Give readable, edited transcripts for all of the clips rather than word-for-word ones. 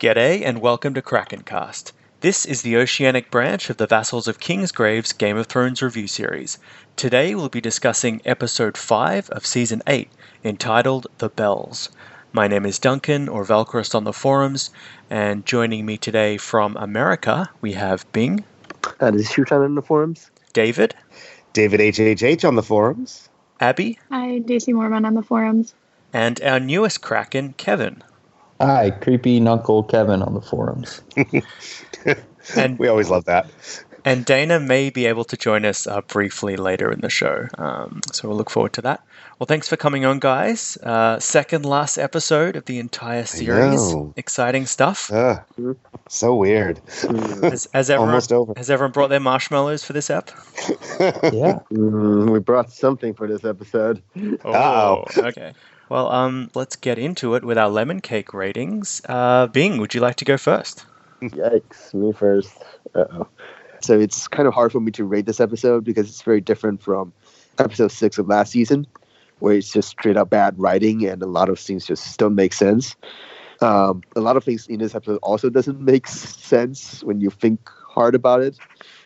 G'day and welcome to KrakenCast. This is the oceanic branch of the Vassals of Kingsgrave's Game of Thrones review series. Today we'll be discussing episode 5 of season 8, entitled The Bells. My name is Duncan, or Valkyrist on the forums, and joining me today from America, we have Bing. This is Shutan on the forums. David. David HHH on the forums. Abby. Hi, Daisy Mormon on the forums. And our newest Kraken, Kevin. Hi, creepy Uncle Kevin on the forums. And we always love that. And Dana may be able to join us briefly later in the show, so we'll look forward to that. Well, thanks for coming on, guys. Second last episode of the entire series. Exciting stuff. So weird. Has everyone, almost over. Has everyone brought their marshmallows for this ep? Yeah. We brought something for this episode. Oh, okay. Well, let's get into it with our lemon cake ratings. Bing, would you like to go first? Yikes, me first. Uh-oh. So it's kind of hard for me to rate this episode because it's very different from episode 6 of last season, where it's just straight up bad writing and a lot of things just don't make sense. A lot of things in this episode also doesn't make sense when you think hard about it.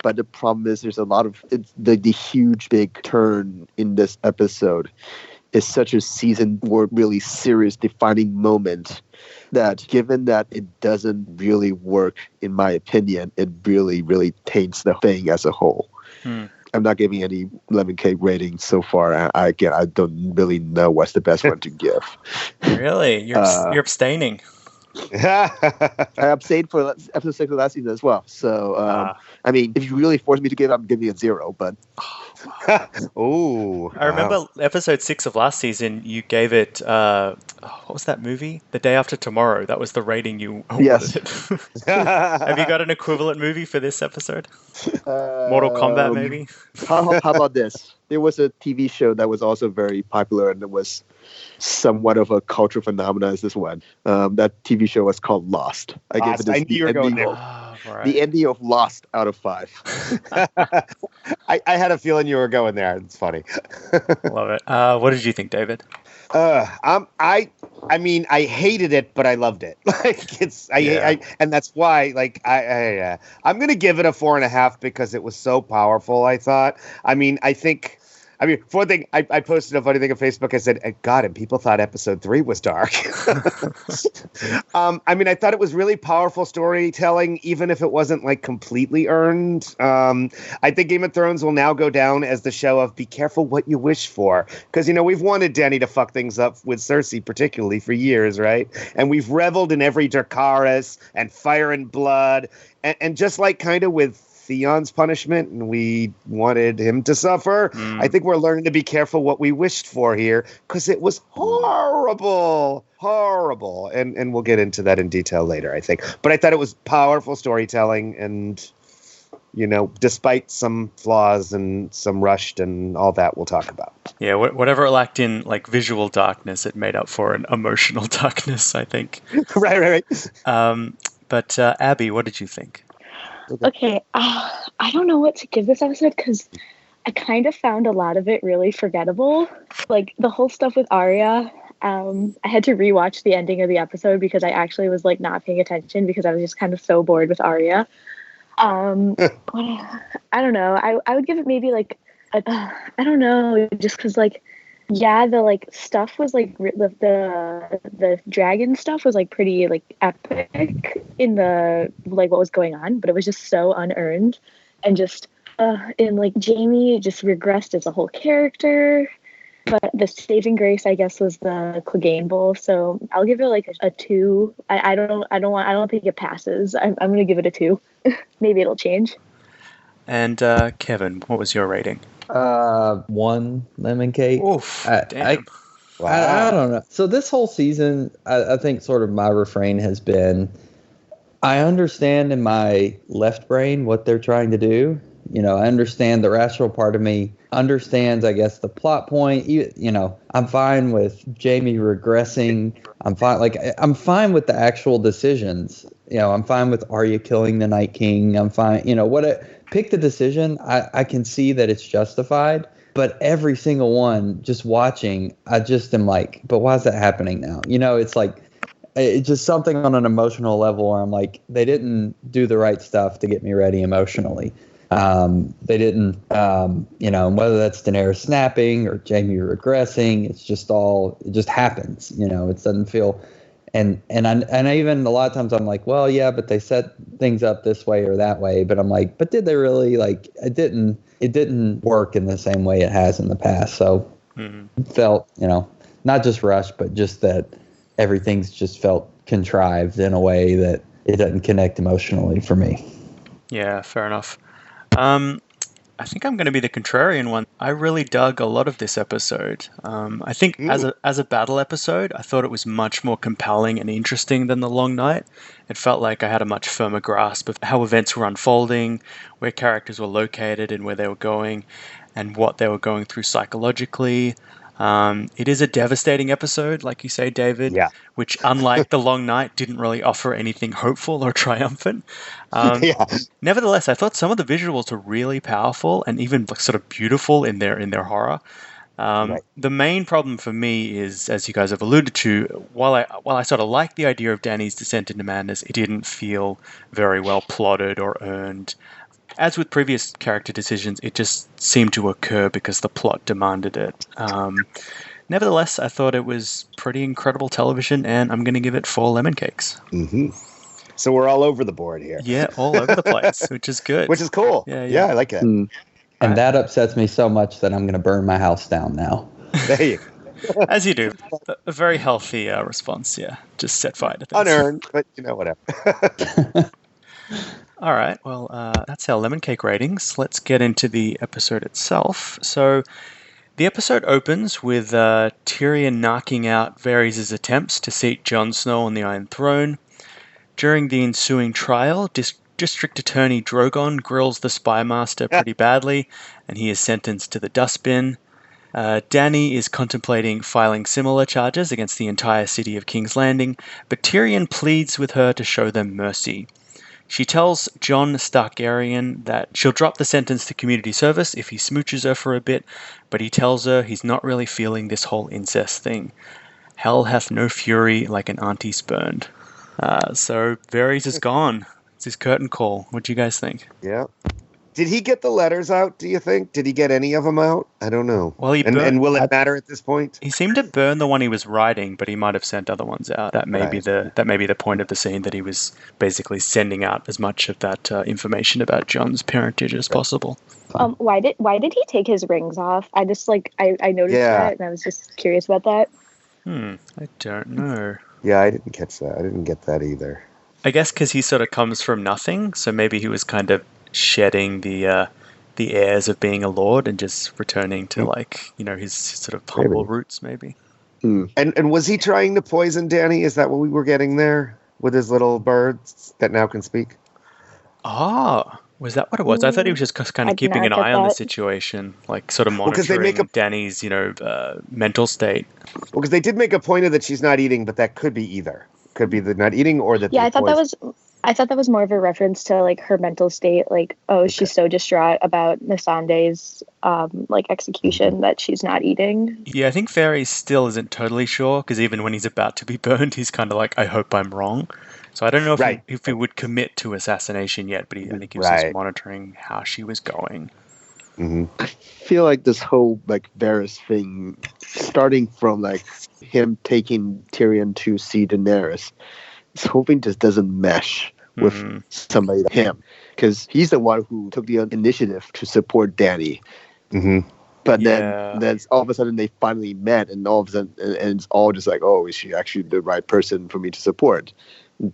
But the problem is there's a lot of the huge big turn in this episode is such a season or really serious defining moment that given that it doesn't really work, in my opinion, it really, really taints the thing as a whole. I'm not giving any lemon cake rating so far. I don't really know what's the best one to give. Really? You're abstaining? I abstained for episode 6 of last season as well. So, I mean, if you really force me to give it, I'm giving it 0, but... Oh, I remember episode 6 of last season, you gave it, what was that movie? The Day After Tomorrow. That was the rating you awarded Yes. it. Have you got an equivalent movie for this episode? Mortal Kombat, maybe? How about this? There was a TV show that was also very popular, and it was somewhat of a cultural phenomenon as this one. That TV show was called Lost. I gave it I knew you were going there. Right. The ending of Lost out of 5. I had a feeling you were going there. It's funny. Love it. What did you think, David? I mean, I hated it, but I loved it. And that's why, I'm gonna give it a 4.5 because it was so powerful. I thought. For one thing, I posted a funny thing on Facebook. I said, God, and people thought episode 3 was dark. I thought it was really powerful storytelling, even if it wasn't completely earned. I think Game of Thrones will now go down as the show of be careful what you wish for. Because, we've wanted Dany to fuck things up with Cersei, particularly for years, right? And we've reveled in every Dracarys and fire and blood. And just kind of with Theon's punishment, and we wanted him to suffer. I think we're learning to be careful what we wished for here, because it was horrible, and we'll get into that in detail later, I think. But I thought it was powerful storytelling, and despite some flaws and some rushed and all that we'll talk about. Yeah, whatever it lacked in visual darkness, it made up for in emotional darkness, I think. Right. But Abby, what did you think? Okay, I don't know what to give this episode because I kind of found a lot of it really forgettable. The whole stuff with Arya, I had to rewatch the ending of the episode because I actually was not paying attention because I was just kind of so bored with Arya. I don't know. I would give it maybe I don't know, just because the stuff was the dragon stuff was pretty epic in the what was going on, but it was just so unearned, and just and Jaime just regressed as a whole character. But the saving grace, I guess, was the Clegane Bowl, so I'll give it a 2. I don't think it passes. I'm gonna give it a 2. Maybe it'll change. And Kevin, what was your rating? 1 lemon cake. Oof, damn. I don't know. So this whole season, I think sort of my refrain has been, I understand in my left brain what they're trying to do. I understand the rational part of me understands, I guess, the plot point. I'm fine with Jaime regressing. I'm fine with the actual decisions. I'm fine with Arya killing the Night King. I'm fine. Pick the decision. I can see that it's justified. But every single one, just watching, I just am but why is that happening now? It's It's just something on an emotional level where I'm like, they didn't do the right stuff to get me ready emotionally. They didn't, whether that's Daenerys snapping or Jaime regressing, it just happens. It doesn't feel, and I even a lot of times I'm like, well, yeah, but they set things up this way or that way. But I'm like, but did they really? Like, it didn't work in the same way it has in the past. So it felt, not just rushed, but just that everything's just felt contrived in a way that it doesn't connect emotionally for me. Yeah, fair enough. I think I'm going to be the contrarian one. I really dug a lot of this episode. I think as a battle episode, I thought it was much more compelling and interesting than The Long Night. It felt like I had a much firmer grasp of how events were unfolding, where characters were located and where they were going, and what they were going through psychologically. It is a devastating episode, like you say, David, which, unlike The Long Night, didn't really offer anything hopeful or triumphant. Nevertheless, I thought some of the visuals were really powerful and even sort of beautiful in their horror. The main problem for me is, as you guys have alluded to, while I sort of like the idea of Dany's descent into madness, it didn't feel very well plotted or earned. As with previous character decisions, it just seemed to occur because the plot demanded it. Nevertheless, I thought it was pretty incredible television, and I'm going to give it 4 lemon cakes. Mm-hmm. So we're all over the board here. Yeah, all over the place, which is good. Which is cool. Yeah, I like it. And that upsets me so much that I'm going to burn my house down now. There you go. As you do. A very healthy response, yeah. Just set fire to things. Unearned, but whatever. All right, well, that's our lemon cake ratings. Let's get into the episode itself. So, the episode opens with Tyrion knocking out Varys' attempts to seat Jon Snow on the Iron Throne. During the ensuing trial, District Attorney Drogon grills the Spy Master pretty badly, and he is sentenced to the dustbin. Dany is contemplating filing similar charges against the entire city of King's Landing, but Tyrion pleads with her to show them mercy. She tells Jon Starkarian that she'll drop the sentence to community service if he smooches her for a bit, but he tells her he's not really feeling this whole incest thing. Hell hath no fury like an auntie spurned. So Varys is gone. It's his curtain call. What do you guys think? Yeah. Did he get the letters out, do you think? Did he get any of them out? I don't know. Well, and will it matter at this point? He seemed to burn the one he was writing, but he might have sent other ones out. That may be the point of the scene, that he was basically sending out as much of that information about Jon's parentage as possible. Why did he take his rings off? I just I noticed that, and I was just curious about that. I don't know. Yeah, I didn't catch that. I didn't get that either. I guess because he sort of comes from nothing, so maybe he was kind of shedding the airs of being a lord and just returning to his sort of humble roots, maybe. And was he trying to poison Dany? Is that what we were getting there with his little birds that now can speak? Was that what it was? I thought he was just kind of keeping an eye on the situation, like sort of monitoring Dany's mental state. Well, because they did make a point of that she's not eating, but that could be either. Could be the not eating or that. Yeah, I thought that was more of a reference to like her mental state. Like, she's so distraught about Missandei's execution that she's not eating. Yeah, I think Varys still isn't totally sure, because even when he's about to be burned, he's kind of like, I hope I'm wrong. So I don't know if he would commit to assassination yet, but I think he was just monitoring how she was going. Mm-hmm. I feel like this whole Varys thing, starting from him taking Tyrion to see Daenerys, this whole thing just doesn't mesh with somebody like him, because he's the one who took the initiative to support Dany. Mm-hmm. But then all of a sudden they finally met, and all of a sudden and it's all just like, is she actually the right person for me to support?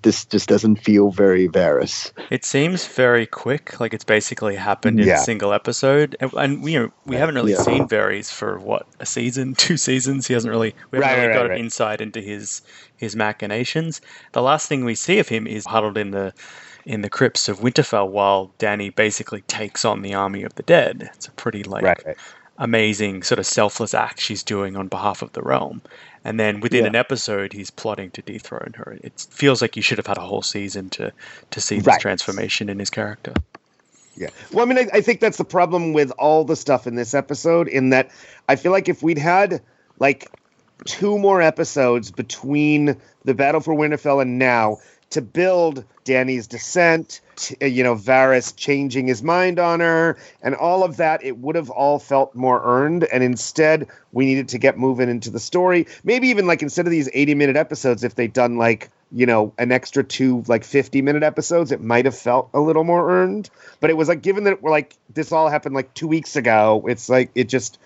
This just doesn't feel very Varys. It seems very quick, like it's basically happened in a single episode. And we haven't really seen Varys for a season, 2 seasons. We haven't really got an insight into his machinations. The last thing we see of him is huddled in the crypts of Winterfell while Dany basically takes on the army of the dead. It's a pretty amazing sort of selfless act she's doing on behalf of the realm. And then within an episode, he's plotting to dethrone her. It feels like you should have had a whole season to see this transformation in his character. Yeah. Well, I mean, I think that's the problem with all the stuff in this episode, in that I feel like if we'd had 2 more episodes between the Battle for Winterfell and now to build Dany's descent, Varys changing his mind on her, and all of that, it would have all felt more earned. And instead, we needed to get moving into the story. Maybe even like instead of these 80-minute episodes, if they'd done like, an extra 2 like 50-minute episodes, it might have felt a little more earned. But it was like, given that we're like, this all happened like 2 weeks ago, it's like, it just,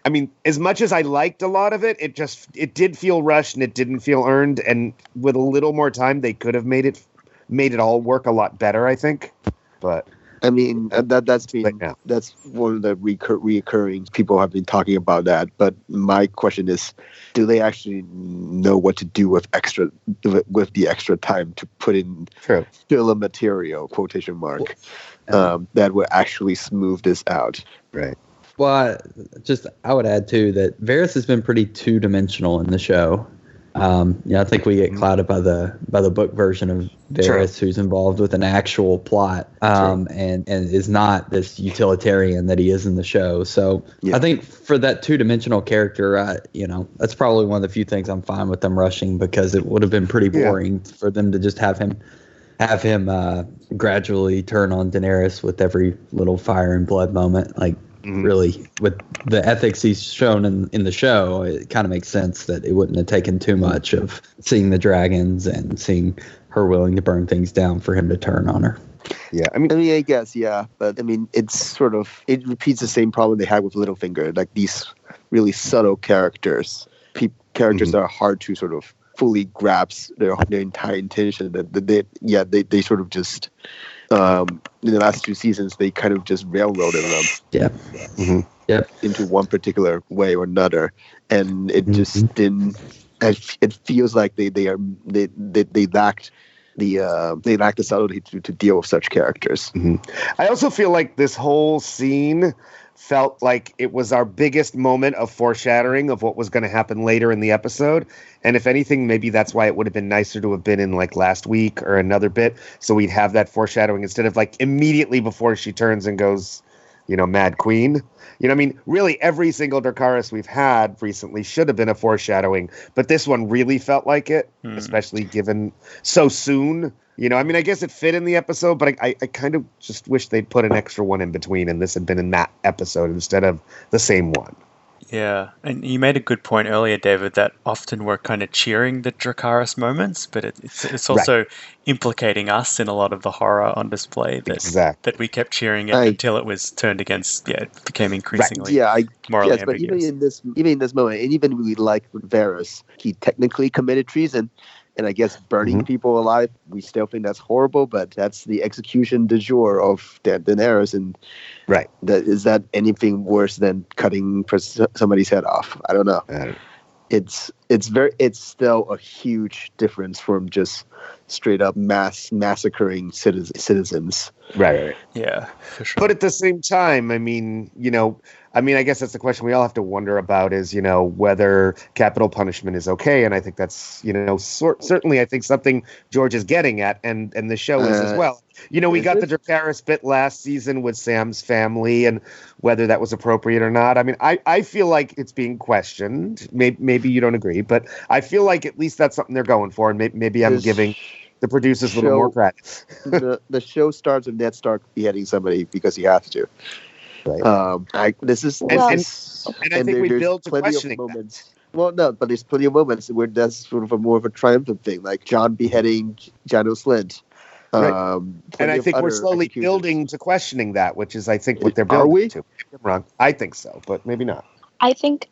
I mean, as much as I liked a lot of it, it did feel rushed and it didn't feel earned. And with a little more time, they could have made it all work a lot better, I think. But I mean, that's one of the reoccurring people have been talking about that. But my question is, do they actually know what to do with the extra time to put in filler material, quotation mark, that would actually smooth this out? Right. Well, I would add too that Varys has been pretty two-dimensional in the show. I think we get clouded by the book version of Varys, who's involved with an actual plot, and is not this utilitarian that he is in the show. So I think for that two-dimensional character, that's probably one of the few things I'm fine with them rushing, because it would have been pretty boring for them to just have him gradually turn on Daenerys with every little fire and blood moment. Like, really, with the ethics he's shown in the show, it kind of makes sense that it wouldn't have taken too much of seeing the dragons and seeing her willing to burn things down for him to turn on her. Yeah, I mean, I guess, but I mean, it repeats the same problem they had with Littlefinger, like these really subtle characters that are hard to sort of fully grasp their entire intention. They sort of just. In the last 2 seasons, they kind of just railroaded them into one particular way or another, and it just didn't. It feels like they lacked the subtlety to deal with such characters. I also feel like this whole scene felt like it was our biggest moment of foreshadowing of what was going to happen later in the episode. And if anything, maybe that's why it would have been nicer to have been in like last week or another bit, so we'd have that foreshadowing instead of like immediately before she turns and goes, Mad Queen. I mean, really every single Dracarys we've had recently should have been a foreshadowing, but this one really felt like it, especially given so soon. I mean, I guess it fit in the episode, but I kind of just wish they'd put an extra one in between, and this had been in that episode instead of the same one. Yeah, and you made a good point earlier, David, that often we're kind of cheering the Dracarys moments, but it's also implicating us in a lot of the horror on display that we kept cheering it until it was turned against. Yeah, it became increasingly morally ambiguous. But even in this moment, and even we like Varys, he technically committed treason. And I guess burning people alive, we still think that's horrible, but that's the execution du jour of Daenerys. And is that anything worse than cutting somebody's head off? I don't know. It's still a huge difference from just straight up massacring citizens. Right. Yeah, for sure. But at the same time, I mean, I guess that's the question we all have to wonder about is, whether capital punishment is okay. And I think that's, certainly I think something George is getting at, and the show is as well. We got the Dracarys bit last season with Sam's family and whether that was appropriate or not. I mean, I feel like it's being questioned. Maybe you don't agree, but I feel like at least that's something they're going for. And maybe I'm giving the producers a little more credit. the show starts with Ned Stark beheading somebody because he has to. Right. I think we build to questioning moments. Well, no, but there's plenty of moments where that's sort of more of a triumphant thing, like Jon beheading Janos Flint. And I think we're slowly building to questioning that, which is, I think, what they're building to. I'm wrong. I think so, but maybe not. I think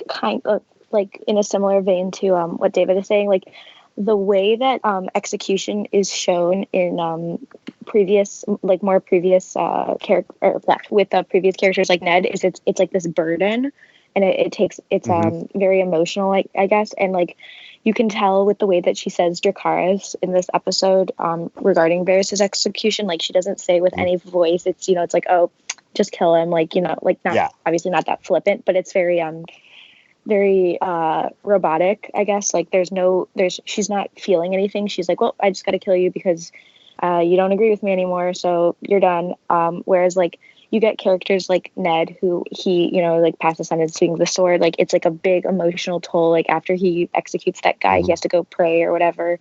kind of like in a similar vein to what David is saying, like the way that execution is shown in previous character with previous characters like Ned is it's like this burden, and it's very emotional, I guess, and like you can tell with the way that she says Dracarys in this episode regarding Varys' execution, like she doesn't say with any voice. It's it's like, oh, just kill him, like not obviously not that flippant, but it's very robotic, I guess. Like she's not feeling anything. She's like, well, I just got to kill you because you don't agree with me anymore, so you're done. Whereas like you get characters like Ned, who he, like passes on and swings the sword. Like, it's like a big emotional toll. Like, after he executes that guy, he has to go pray or whatever.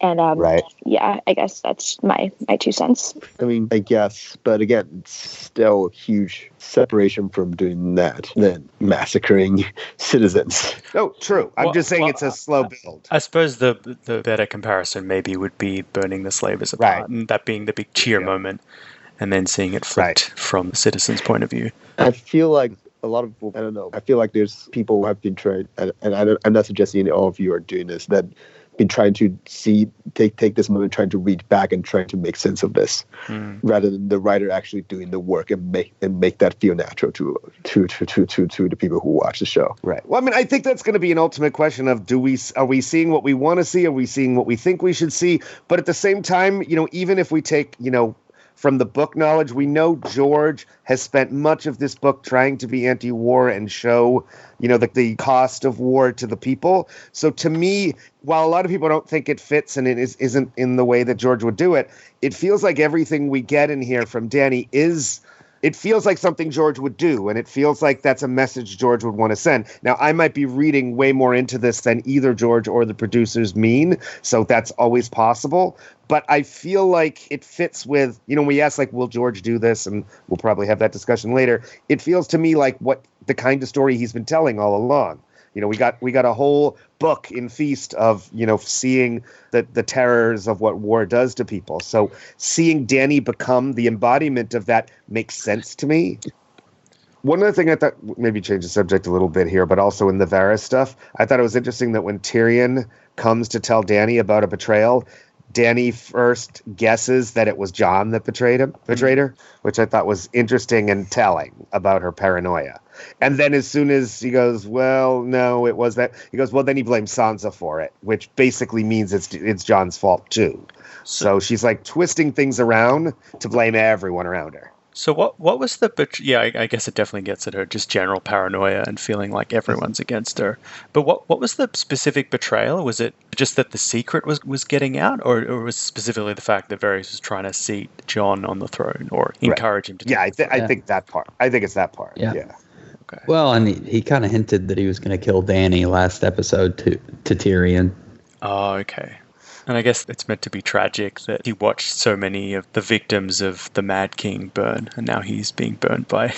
And Right. yeah, I guess that's my 2 cents. I mean, I guess, but again, it's still a huge separation from doing that than massacring citizens. Oh, true. I'm just saying Well, it's a slow build. I suppose the better comparison maybe would be burning the slavers apart, and that being the big cheer moment, and then seeing it flipped from the citizens' point of view. I feel like a lot of people, I don't know, I feel like there's people who have been trying, and I'm not suggesting all of you are doing this, that been trying to take this moment, trying to read back and trying to make sense of this, rather than the writer actually doing the work and make that feel natural to the people who watch the show. Right. Well, I mean, I think that's going to be an ultimate question of are we seeing what we want to see? Are we seeing what we think we should see? But at the same time, even if we take, from the book knowledge, we know George has spent much of this book trying to be anti-war and show, the cost of war to the people. So to me, while a lot of people don't think it fits and it isn't in the way that George would do it, it feels like everything we get in here from Dany it feels like something George would do, and it feels like that's a message George would want to send. Now, I might be reading way more into this than either George or the producers mean, so that's always possible. But I feel like it fits with, we ask, like, will George do this? And we'll probably have that discussion later. It feels to me like what the kind of story he's been telling all along. We got a whole book in Feast of, seeing the terrors of what war does to people. So seeing Dany become the embodiment of that makes sense to me. One other thing I thought, maybe change the subject a little bit here, but also in the Varys stuff, I thought it was interesting that when Tyrion comes to tell Dany about a betrayal, Dany first guesses that it was Jon that betrayed her, which I thought was interesting and telling about her paranoia. And then as soon as he goes, well, no, it was that, he goes, well, then he blames Sansa for it, which basically means it's Jon's fault too. So she's like twisting things around to blame everyone around her. So what was I guess it definitely gets at her just general paranoia and feeling like everyone's against her. But what was the specific betrayal? Was it just that the secret was getting out, or was it specifically the fact that Varys was trying to seat Jon on the throne or encourage him to? Yeah, I think that part. I think it's that part. Yeah. Okay. Well, and he kind of hinted that he was going to kill Dany last episode to Tyrion. Oh, okay. And I guess it's meant to be tragic that he watched so many of the victims of the Mad King burn, and now he's being burned by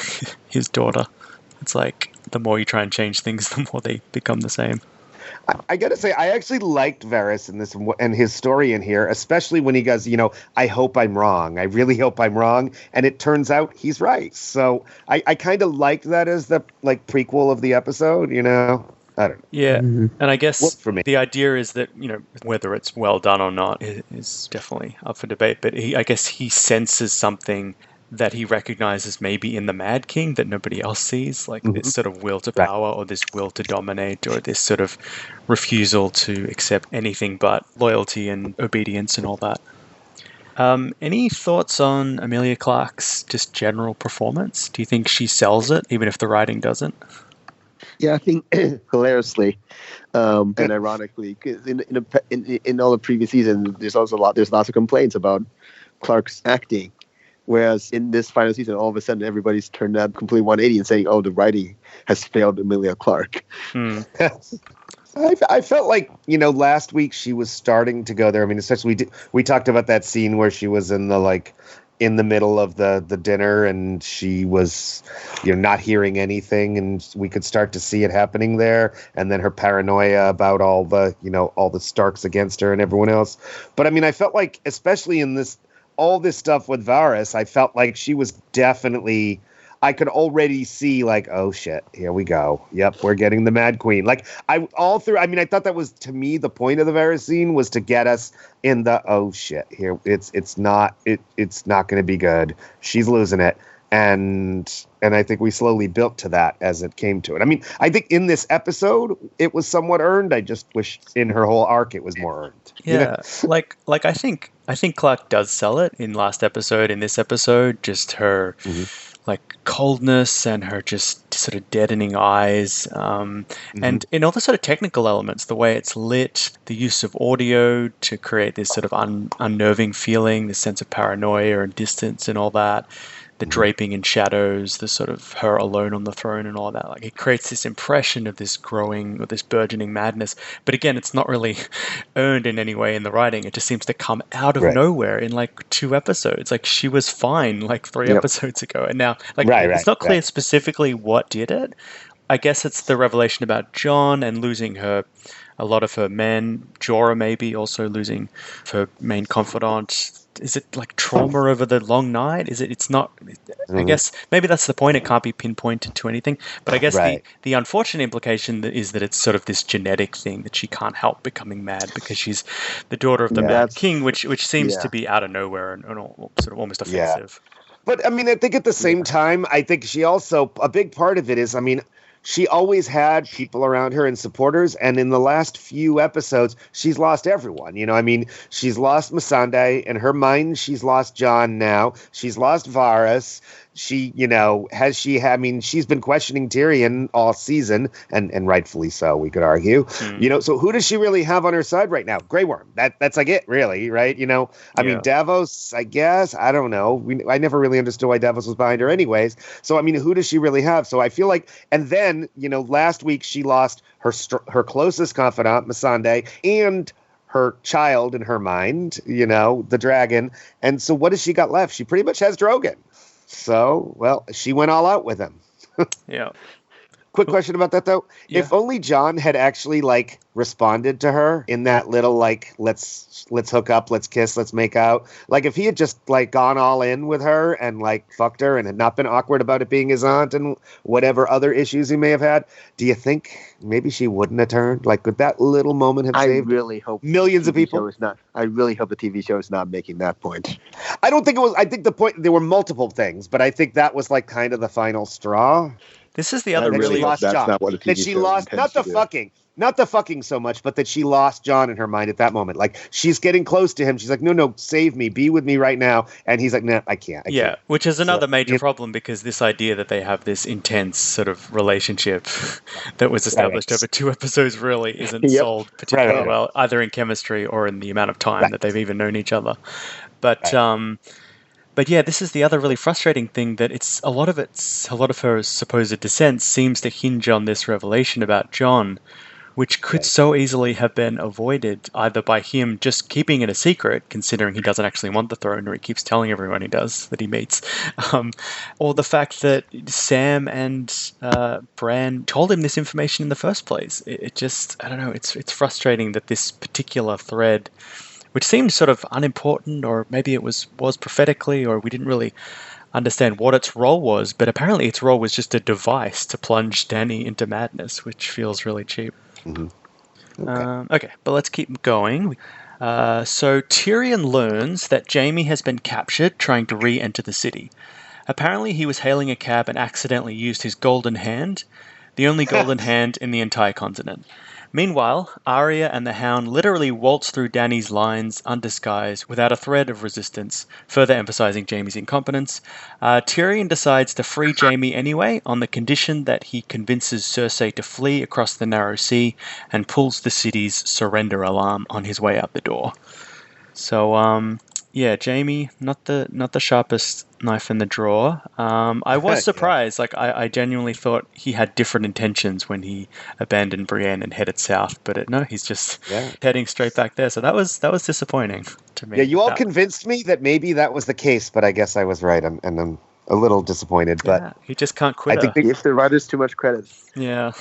his daughter. It's like the more you try and change things, the more they become the same. I got to say, I actually liked Varys in this and his story in here, especially when he goes, I hope I'm wrong. I really hope I'm wrong. And it turns out he's right. So I kind of liked that as the prequel of the episode, I don't know. Yeah, and I guess for me. The idea is that, whether it's well done or not is definitely up for debate. But I guess he senses something that he recognizes maybe in the Mad King that nobody else sees, like this sort of will to power or this will to dominate or this sort of refusal to accept anything but loyalty and obedience and all that. Any thoughts on Emilia Clarke's just general performance? Do you think she sells it, even if the writing doesn't? Yeah, I think hilariously and ironically, in all the previous seasons, there's lots of complaints about Clarke's acting. Whereas in this final season, all of a sudden, everybody's turned out completely 180 and saying, "Oh, the writing has failed Emilia Clarke." I felt like last week she was starting to go there. I mean, especially we talked about that scene where she was in the middle of the dinner and she was not hearing anything, and we could start to see it happening there, and then her paranoia about all the Starks against her and everyone else. But I mean, I felt like, especially in all this stuff with Varys, I felt like she was definitely, I could already see oh shit, here we go. Yep, we're getting the Mad Queen. I thought that was, to me, the point of the Varys scene was to get us in the, oh shit, here it's not going to be good. She's losing it. And I think we slowly built to that as it came to it. I mean, I think in this episode it was somewhat earned. I just wish in her whole arc it was more earned. Yeah, I think Clarke does sell it in last episode. In this episode, just her coldness and her just sort of deadening eyes, and in all the sort of technical elements, the way it's lit, the use of audio to create this sort of unnerving feeling, this sense of paranoia and distance and all that. the draping in shadows, the sort of her alone on the throne and all that. Like it creates this impression of this growing or this burgeoning madness. But again, it's not really earned in any way in the writing. It just seems to come out of nowhere in like 2 episodes. Like she was fine like 3 episodes ago, and now like it's not clear specifically what did it. I guess it's the revelation about John and losing a lot of her men. Jorah maybe also losing her main confidant. Is it like trauma over the long night? It's not. I guess maybe that's the point. It can't be pinpointed to anything. But I guess the unfortunate implication is that it's sort of this genetic thing that she can't help becoming mad because she's the daughter of the Mad King, which seems to be out of nowhere and sort of almost offensive. But I mean, I think at the same time, I think she also, a big part of it is, I mean, she always had people around her and supporters, and in the last few episodes, she's lost everyone. You know, I mean, she's lost Missandei. In her mind, she's lost Jon now. She's lost Varys. She, you know, I mean, she's been questioning Tyrion all season, and rightfully so, we could argue. You know, so who does she really have on her side right now? Grey Worm. That's like it, really, right? You know, I mean, Davos, I guess, I don't know. I never really understood why Davos was behind her anyways. So, I mean, who does she really have? So I feel like, and then, you know, last week she lost her closest confidant, Missandei, and her child in her mind, you know, the dragon. And so what has she got left? She pretty much has Drogon. So, well, she went all out with him. Quick question about that, though. Yeah. If only Jon had actually, like, responded to her in that little, like, let's hook up, let's kiss, let's make out. Like, if he had just, like, gone all in with her and, like, fucked her and had not been awkward about it being his aunt and whatever other issues he may have had, do you think maybe she wouldn't have turned? Like, would that little moment have saved really hope millions of people? I really hope the TV show is not making that point. I don't think it was. I think the point, there were multiple things, but I think that was, like, kind of the final straw. This is the other really lost Jon. That she lost not the fucking so much, but that she lost Jon in her mind at that moment. Like she's getting close to him. She's like, no, save me, be with me right now. And he's like, no, I can't. Which is another major problem because this idea that they have this intense sort of relationship that was established over 2 episodes really isn't sold particularly well, either in chemistry or in the amount of time that they've even known each other. But yeah, this is the other really frustrating thing that a lot of her supposed dissent seems to hinge on this revelation about Jon, which could so easily have been avoided either by him just keeping it a secret, considering he doesn't actually want the throne, or he keeps telling everyone he does that he meets, or the fact that Sam and Bran told him this information in the first place. It just, I don't know, it's frustrating that this particular thread, which seemed sort of unimportant, or maybe it was prophetically, or we didn't really understand what its role was, but apparently its role was just a device to plunge Dany into madness, which feels really cheap. Okay, but let's keep going. So Tyrion learns that Jaime has been captured trying to re-enter the city. Apparently he was hailing a cab and accidentally used his golden hand, the only golden hand in the entire continent. Meanwhile, Arya and the Hound literally waltz through Dany's lines undisguised without a thread of resistance, further emphasizing Jaime's incompetence. Tyrion decides to free Jaime anyway on the condition that he convinces Cersei to flee across the narrow sea and pulls the city's surrender alarm on his way out the door. So, yeah, Jaime, not the sharpest knife in the drawer. I was surprised. Like, I genuinely thought he had different intentions when he abandoned Brienne and headed south. But no, he's just heading straight back there. So that was disappointing to me. Yeah, you all convinced me that maybe that was the case, but I guess I was right, and I'm a little disappointed. But he just can't quit. I think they give the writers too much credit. Yeah.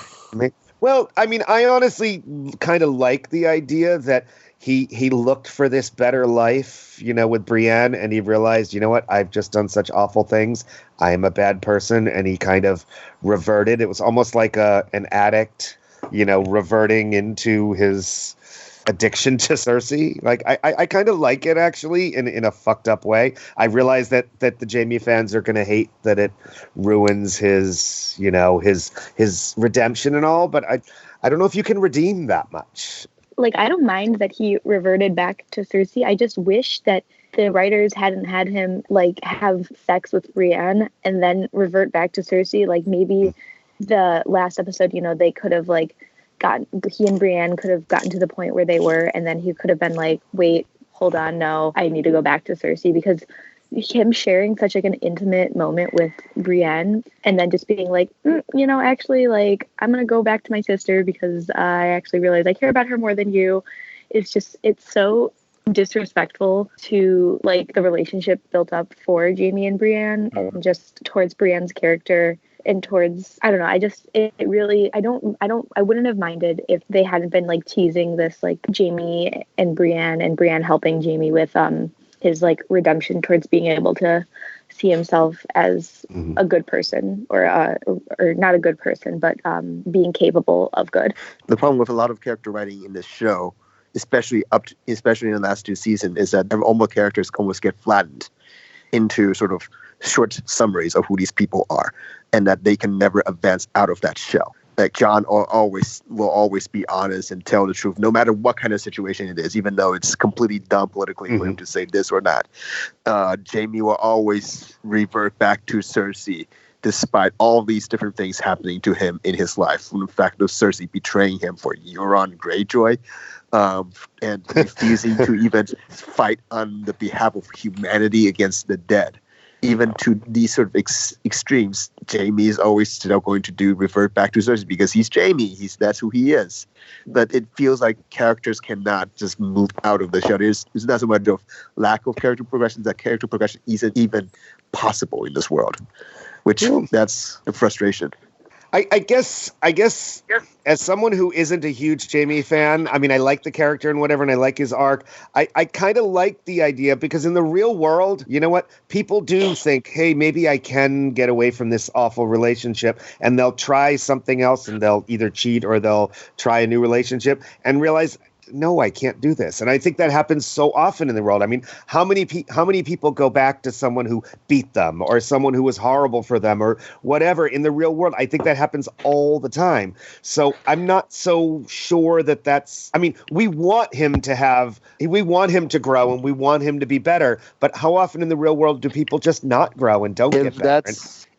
Well, I mean, I honestly kind of like the idea that he looked for this better life, you know, with Brienne, and he realized, you know what, I've just done such awful things. I am a bad person, and he kind of reverted. It was almost like an addict, you know, reverting into his addiction to Cersei. Like, I kind of like it, actually, in a fucked up way. I realize that the Jaime fans are going to hate that it ruins his, you know, his redemption and all, but I don't know if you can redeem that much. Like, I don't mind that he reverted back to Cersei. I just wish that the writers hadn't had him, like, have sex with Brienne and then revert back to Cersei. Like, maybe the last episode, you know, they could have, like, he and Brienne could have gotten to the point where they were, and then he could have been like, wait, hold on, no, I need to go back to Cersei, because him sharing such like an intimate moment with Brienne, and then just being like, actually, like, I'm gonna go back to my sister because I actually realize I care about her more than you. It's so disrespectful to like the relationship built up for Jaime and Brienne, and just towards Brienne's character. And towards, I don't know, I wouldn't have minded if they hadn't been like teasing this like Jaime and Brienne helping Jaime with his like redemption towards being able to see himself as a good person, or not a good person, but being capable of good. The problem with a lot of character writing in this show, especially in the last 2 seasons, is that almost characters almost get flattened into sort of short summaries of who these people are, and that they can never advance out of that shell. Like Jon will always be honest and tell the truth, no matter what kind of situation it is, even though it's completely dumb politically for him to say this or that. Jaime will always revert back to Cersei, despite all these different things happening to him in his life. The fact of Cersei betraying him for Euron Greyjoy, and refusing to even fight on the behalf of humanity against the dead. Even to these sort of extremes, Jaime is always still going to revert back to Cersei because he's Jaime. That's who he is. But it feels like characters cannot just move out of the show. It's not so much of lack of character progression, that character progression isn't even possible in this world, which that's a frustration. I guess as someone who isn't a huge Jaime fan, I mean, I like the character and whatever, and I like his arc. I kind of like the idea because in the real world, you know what? People do think, hey, maybe I can get away from this awful relationship, and they'll try something else, and they'll either cheat or they'll try a new relationship and realize, no, I can't do this. And I think that happens so often in the world. I mean, how many people go back to someone who beat them or someone who was horrible for them or whatever in the real world? I think that happens all the time. So I'm not so sure that's, I mean, we want him to grow and we want him to be better. But how often in the real world do people just not grow and don't get better?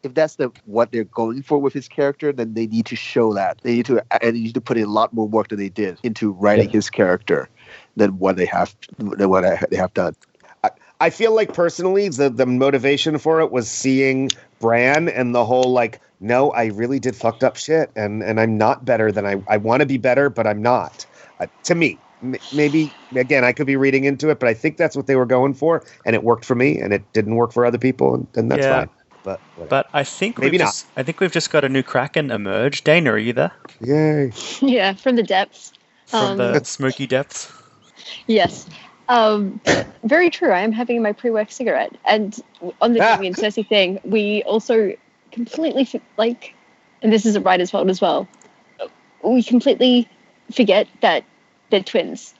If that's what they're going for with his character, then they need to show that. They need to put in a lot more work than they did into writing his character than what they have done. I feel like personally the motivation for it was seeing Bran and the whole like, no, I really did fucked up shit and I'm not better than I want to be better, but I'm not. To me. Maybe, again, I could be reading into it, but I think that's what they were going for, and it worked for me, and it didn't work for other people, and that's fine. But I think we've just got a new Kraken emerge. Dana, are you there? Yay! Yeah, from the depths. From the smoky depths. Yes. Very true. I am having my pre-work cigarette, and on the Jaime and Cersei thing, we also completely and this is a writer's fault as well. We completely forget that they're twins.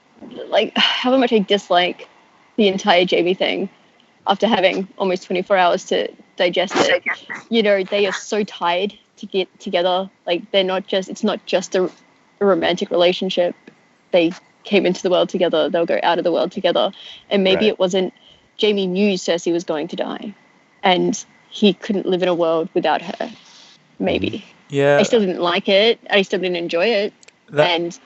Like, how much I dislike the entire Jaime thing after having almost 24 hours to digest it. You know, they are so tied to get together. Like, it's not just a romantic relationship. They came into the world together. They'll go out of the world together. And maybe it wasn't, Jaime knew Cersei was going to die and he couldn't live in a world without her. Maybe. Yeah. I still didn't like it. I still didn't enjoy it. And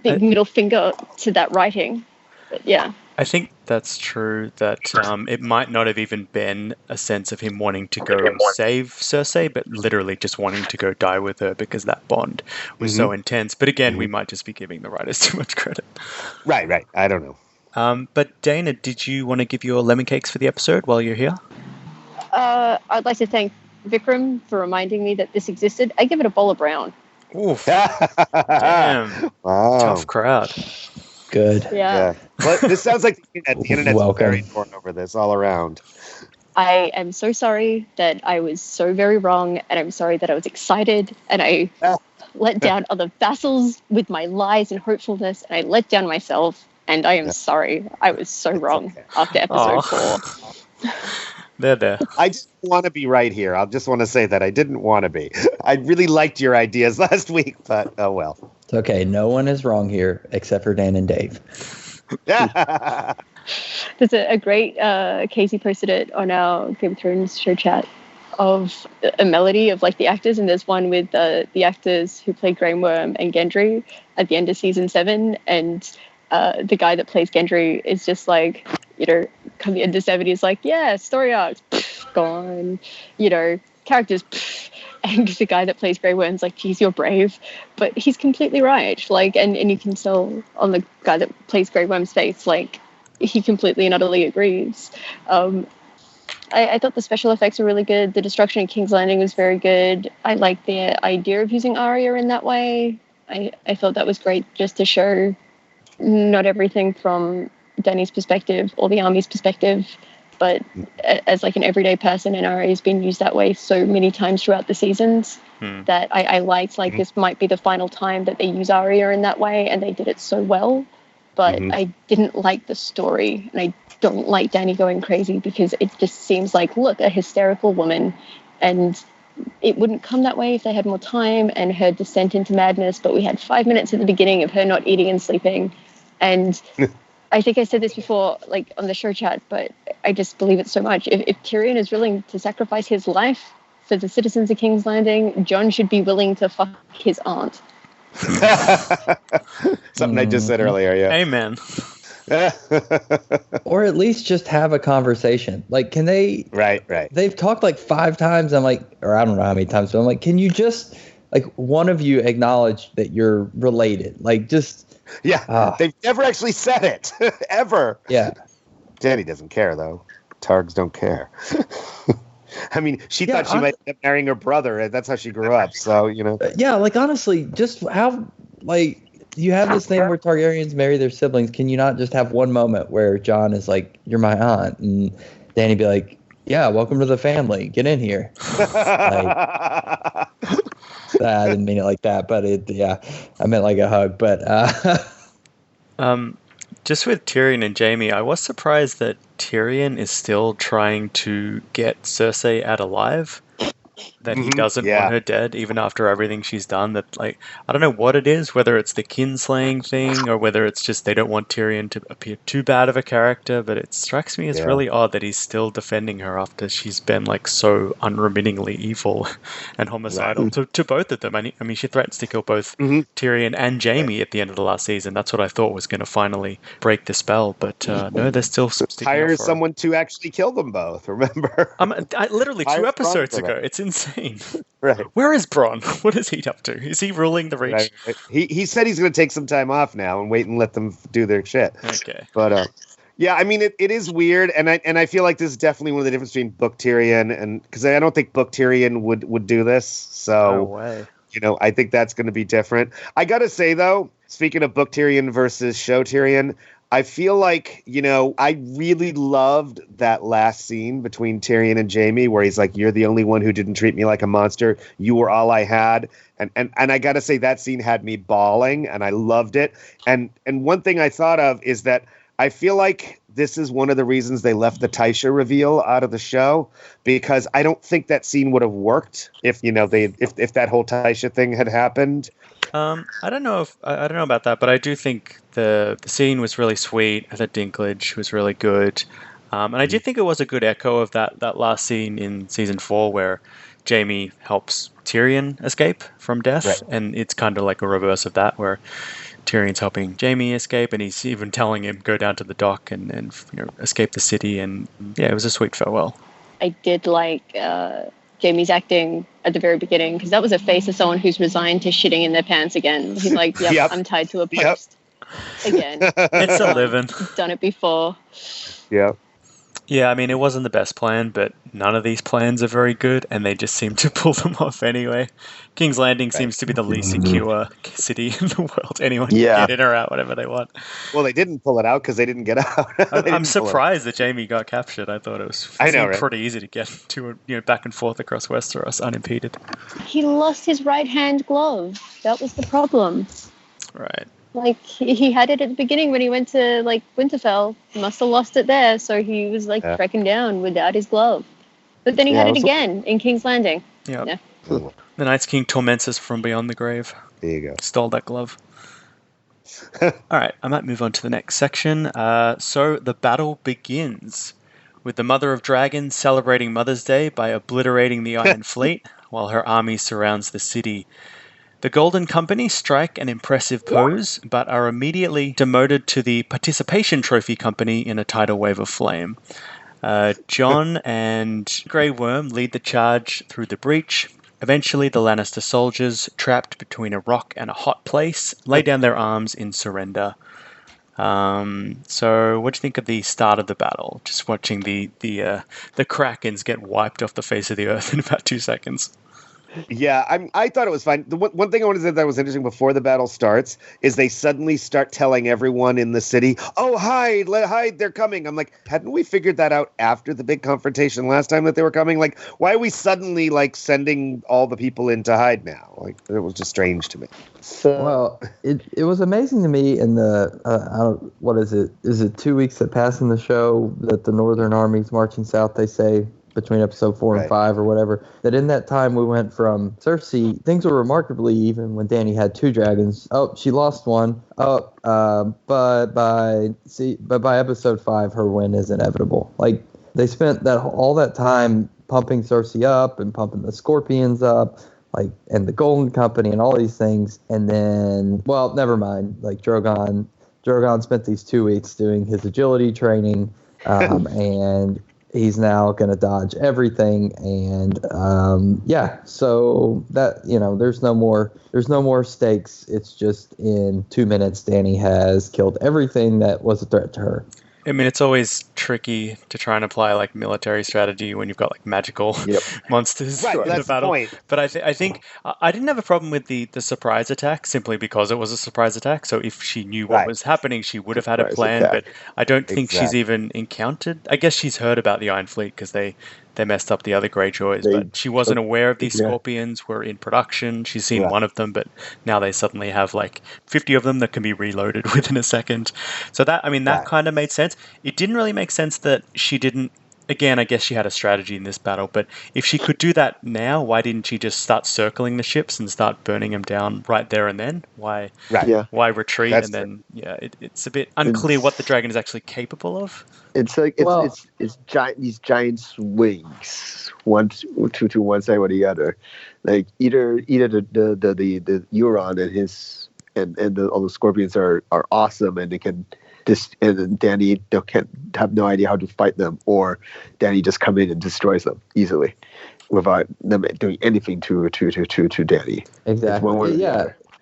big middle finger to that writing. But yeah. I think that's true, that it might not have even been a sense of him wanting to go save Cersei, but literally just wanting to go die with her because that bond was so intense. But again, we might just be giving the writers too much credit. Right. I don't know. But Dana, did you want to give your lemon cakes for the episode while you're here? I'd like to thank Vikram for reminding me that this existed. I give it a bowl of brown. Oof. Damn. Wow. Tough crowd. Good. Yeah. Well, this sounds like the internet's Welcome. very torn over this all around. I am so sorry that I was so very wrong, and I'm sorry that I was excited, and I let down other vassals with my lies and hopefulness, and I let down myself, and I am sorry. I was so wrong after episode 4. There. I just want to be right here. I just want to say that I didn't want to be. I really liked your ideas last week, but oh well. It's okay. No one is wrong here except for Dan and Dave. There's a great, Casey posted it on our Game of Thrones show chat of a melody of like the actors, and there's one with the actors who play Grey Worm and Gendry at the end of season 7, and the guy that plays Gendry is just like, you know, come the end of 70 is like, yeah, story arcs, gone. Characters, and the guy that plays Grey Worm's like, geez, you're brave. But he's completely right. Like, and you can tell on the guy that plays Grey Worm's face, like, he completely and utterly agrees. I thought the special effects were really good. The destruction in King's Landing was very good. I liked the idea of using Arya in that way. I thought that was great, just to show not everything from Dany's perspective or the army's perspective, but as like an everyday person, and Arya has been used that way so many times throughout the seasons that I liked, like, this might be the final time that they use Arya in that way, and they did it so well. But I didn't like the story, and I don't like Dany going crazy, because it just seems like, look, a hysterical woman, and it wouldn't come that way if they had more time, and her descent into madness. But we had 5 minutes at the beginning of her not eating and sleeping, and I think I said this before, like, on the show chat, but I just believe it so much. If Tyrion is willing to sacrifice his life for the citizens of King's Landing, Jon should be willing to fuck his aunt. Something I just said earlier, yeah. Amen. Or at least just have a conversation. Like, can they... Right. They've talked like 5 times. I'm like, or I don't know how many times, but I'm like, can you just, like, one of you acknowledge that you're related? Like, just... Yeah, they've never actually said it, ever. Yeah. Dany doesn't care, though. Targs don't care. I mean, she thought she might end up marrying her brother, and that's how she grew up, so, Yeah, like, honestly, just how, like, you have this thing where Targaryens marry their siblings. Can you not just have one moment where Jon is like, you're my aunt, and Dany be like, yeah, welcome to the family. Get in here. I didn't mean it like that, but I meant like a hug. But just with Tyrion and Jaime, I was surprised that Tyrion is still trying to get Cersei out alive. That he doesn't want her dead, even after everything she's done. That, like, I don't know what it is, whether it's the kinslaying thing or whether it's just they don't want Tyrion to appear too bad of a character, but it strikes me as really odd that he's still defending her after she's been, like, so unremittingly evil and homicidal to both of them. I mean, she threatens to kill both Tyrion and Jaime at the end of the last season. That's what I thought was going to finally break the spell, but no, they're still sticking up for her. Hire someone to actually kill them both, remember? Literally 2 episodes ago. It's insane. Right. Where is Bronn? What is he up to? Is he ruling the Reach? Right. He said he's going to take some time off now and wait and let them do their shit. Okay. But yeah, I mean, it is weird, and I feel like this is definitely one of the differences between Book Tyrion, and because I don't think Book Tyrion would do this. So, no way. I think that's going to be different. I got to say, though, speaking of Book Tyrion versus Show Tyrion, I feel like, I really loved that last scene between Tyrion and Jaime where he's like, you're the only one who didn't treat me like a monster. You were all I had. And I got to say that scene had me bawling and I loved it. And one thing I thought of is that I feel like this is one of the reasons they left the Tysha reveal out of the show, because I don't think that scene would have worked if that whole Tysha thing had happened. I don't know about that, but I do think the scene was really sweet. I thought Dinklage was really good, and I do think it was a good echo of that last scene in season 4 where Jaime helps Tyrion escape from death, and it's kind of like a reverse of that where Tyrion's helping Jaime escape, and he's even telling him go down to the dock and escape the city, and yeah, it was a sweet farewell. I did like Jaime's acting at the very beginning, because that was a face of someone who's resigned to shitting in their pants again. He's like, yep. I'm tied to a post again. It's a living. Done it before. Yep. Yeah, I mean, it wasn't the best plan, but none of these plans are very good, and they just seem to pull them off anyway. King's Landing seems to be the least secure city in the world. Anyone can get in or out, whatever they want. Well, they didn't pull it out because they didn't get out. I'm surprised that Jaime got captured. I thought it was pretty easy to get to, back and forth across Westeros unimpeded. He lost his right-hand glove. That was the problem. Right. Like, he had it at the beginning when he went to, like, Winterfell. He must have lost it there, so he was, like, trekking down without his glove. But then he had it again in King's Landing. Yep. Yeah. The Night's King torments us from beyond the grave. There you go. Stole that glove. All right, I might move on to the next section. So the battle begins with the Mother of Dragons celebrating Mother's Day by obliterating the Iron Fleet while her army surrounds the city. The Golden Company strike an impressive pose, but are immediately demoted to the Participation Trophy Company in a tidal wave of flame. Jon and Grey Worm lead the charge through the breach. Eventually, the Lannister soldiers, trapped between a rock and a hot place, lay down their arms in surrender. So what do you think of the start of the battle? Just watching the Krakens get wiped off the face of the earth in about 2 seconds. Yeah, I thought it was fine. The one thing I wanted to say that was interesting before the battle starts is they suddenly start telling everyone in the city, "Oh, hide, hide, they're coming." I'm like, hadn't we figured that out after the big confrontation last time that they were coming? Like, why are we suddenly like sending all the people in to hide now? Like, it was just strange to me. Well, it was amazing to me in the what is it? Is it 2 weeks that pass in the show that the Northern Army's marching south? They say between episode 4 and 5 or whatever, that in that time we went from Cersei, things were remarkably even when Dany had 2 dragons. Oh, she lost one. But by episode 5, her win is inevitable. Like, they spent all that time pumping Cersei up and pumping the Scorpions up, like, and the Golden Company and all these things, and then, well, never mind. Like, Drogon spent these 2 weeks doing his agility training, and he's now going to dodge everything, and so that, there's no more stakes. It's just in 2 minutes Dany has killed everything that was a threat to her. I mean, it's always tricky to try and apply like military strategy when you've got like magical monsters in the battle. The point. But I think I didn't have a problem with the surprise attack simply because it was a surprise attack. So if she knew what was happening, she would have had a plan. But I don't think she's even encountered. I guess she's heard about the Iron Fleet because they messed up the other Greyjoys, but she wasn't aware of these Scorpions were in production. She's seen one of them, but now they suddenly have like 50 of them that can be reloaded within a second. So that kind of made sense. It didn't really make sense that she didn't. Again, I guess she had a strategy in this battle, but if she could do that now, why didn't she just start circling the ships and start burning them down right there and then? Why retreat? That's it's a bit unclear what the dragon is actually capable of. It's like it's giant, these giant swings, one to one side or the other. Like either the Euron and his and all the Scorpions are awesome and they can. And Dany can't have no idea how to fight them, or Dany just come in and destroys them easily without them doing anything to Dany. Exactly.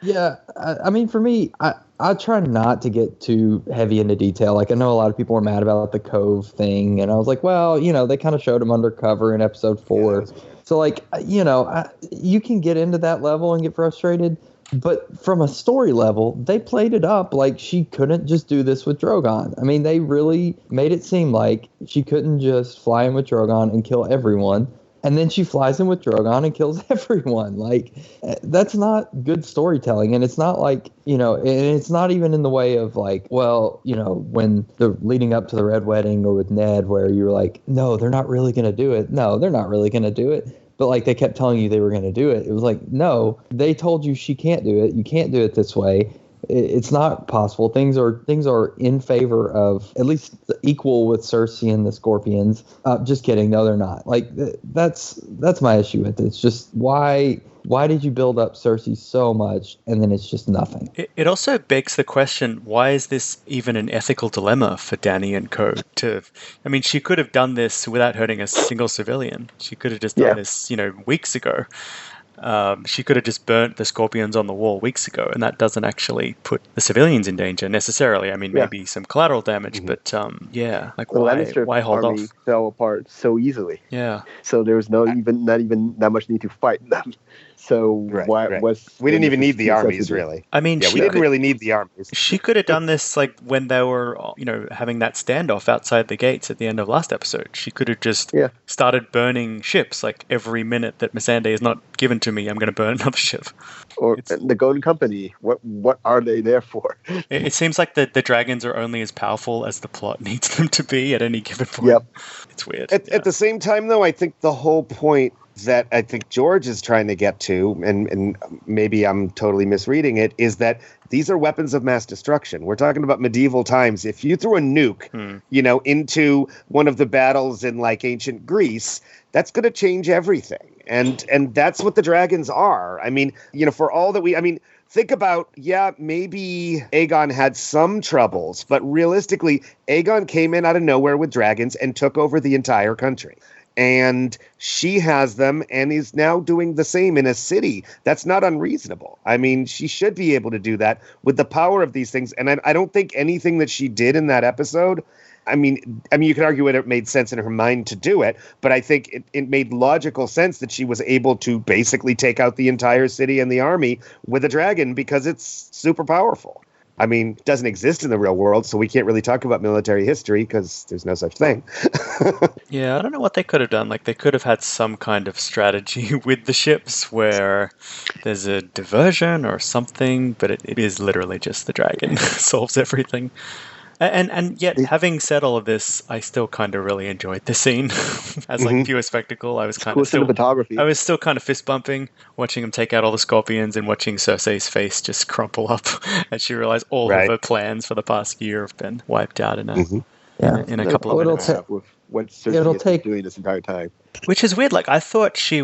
Yeah. I mean, for me, I try not to get too heavy into detail. Like, I know a lot of people are mad about the Cove thing, and I was like, well, they kind of showed him undercover in episode 4. So, like, you can get into that level and get frustrated. But from a story level, they played it up like she couldn't just do this with Drogon. I mean, they really made it seem like she couldn't just fly in with Drogon and kill everyone. And then she flies in with Drogon and kills everyone. Like, that's not good storytelling. And it's not like, and it's not even in the way of like, well, when the leading up to the Red Wedding or with Ned, where you were like, no, they're not really going to do it. No, they're not really going to do it. But like they kept telling you they were going to do it. It was like, no, they told you she can't do it. You can't do it this way. It's not possible. Things are in favor of at least equal with Cersei and the Scorpions. Just kidding. No, they're not. Like that's my issue with it. It's just why did you build up Cersei so much and then it's just nothing? It also begs the question, why is this even an ethical dilemma for Dany and co? She could have done this without hurting a single civilian. She could have just done this, weeks ago. She could have just burnt the Scorpions on the wall weeks ago, and that doesn't actually put the civilians in danger necessarily. I mean, maybe some collateral damage, but why hold off? Fell apart so easily. Yeah. So there was not even that much need to fight them. So we didn't even need the armies, really. I mean, we didn't really need the armies. She could have done this like when they were, having that standoff outside the gates at the end of last episode. She could have just started burning ships like every minute that Missandei is not given to me, I'm going to burn another ship. Or the Golden Company. What are they there for? It seems like the dragons are only as powerful as the plot needs them to be at any given point. Yep. It's weird. At the same time, though, I think the whole point that I think George is trying to get to, and maybe I'm totally misreading it, is that these are weapons of mass destruction. We're talking about medieval times. If you threw a nuke, into one of the battles in like ancient Greece, that's going to change everything. And that's what the dragons are. I mean, for all that think about, maybe Aegon had some troubles, but realistically, Aegon came in out of nowhere with dragons and took over the entire country. And she has them and is now doing the same in a city. That's not unreasonable. I mean, she should be able to do that with the power of these things. And I don't think anything that she did in that episode, I mean, you could argue it made sense in her mind to do it, but I think it made logical sense that she was able to basically take out the entire city and the army with a dragon because it's super powerful. I mean, it doesn't exist in the real world, so we can't really talk about military history because there's no such thing. Yeah, I don't know what they could have done. Like, they could have had some kind of strategy with the ships where there's a diversion or something, but it is literally just the dragon solves everything. And yet, having said all of this, I still kind of really enjoyed the scene as like pure spectacle. I was kind of still, cinematography. I was still kind of fist bumping, watching him take out all the scorpions and watching Cersei's face just crumple up as she realized all of her plans for the past year have been wiped out in a couple of minutes. With what Cersei has been doing this entire time. Which is weird. Like, I thought she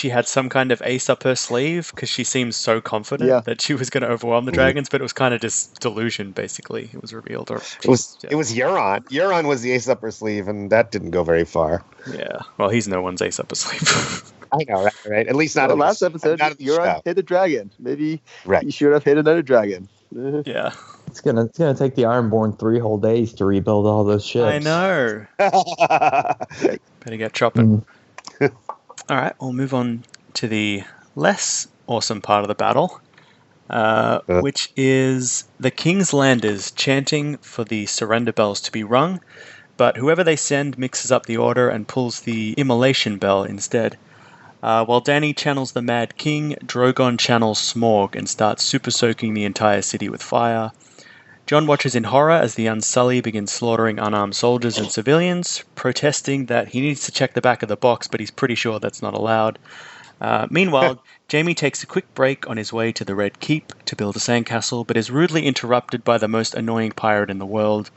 had some kind of ace up her sleeve because she seems so confident that she was going to overwhelm the dragons, but it was kind of just delusion, basically. It was revealed. It was Euron. Euron was the ace up her sleeve, and that didn't go very far. Yeah. Well, he's no one's ace up her sleeve. I know, right? At least not in the last episode. Euron hit a dragon. Maybe he should have hit another dragon. Yeah. It's gonna take the Ironborn 3 whole days to rebuild all those ships. I know. Better get chopping. All right, we'll move on to the less awesome part of the battle, which is the King's Landers chanting for the surrender bells to be rung, but whoever they send mixes up the order and pulls the immolation bell instead. While Dany channels the Mad King, Drogon channels Smaug and starts super soaking the entire city with fire. Jon watches in horror as the Unsullied begins slaughtering unarmed soldiers and civilians, protesting that he needs to check the back of the box, but he's pretty sure that's not allowed. Meanwhile, Jaime takes a quick break on his way to the Red Keep to build a sandcastle, but is rudely interrupted by the most annoying pirate in the world.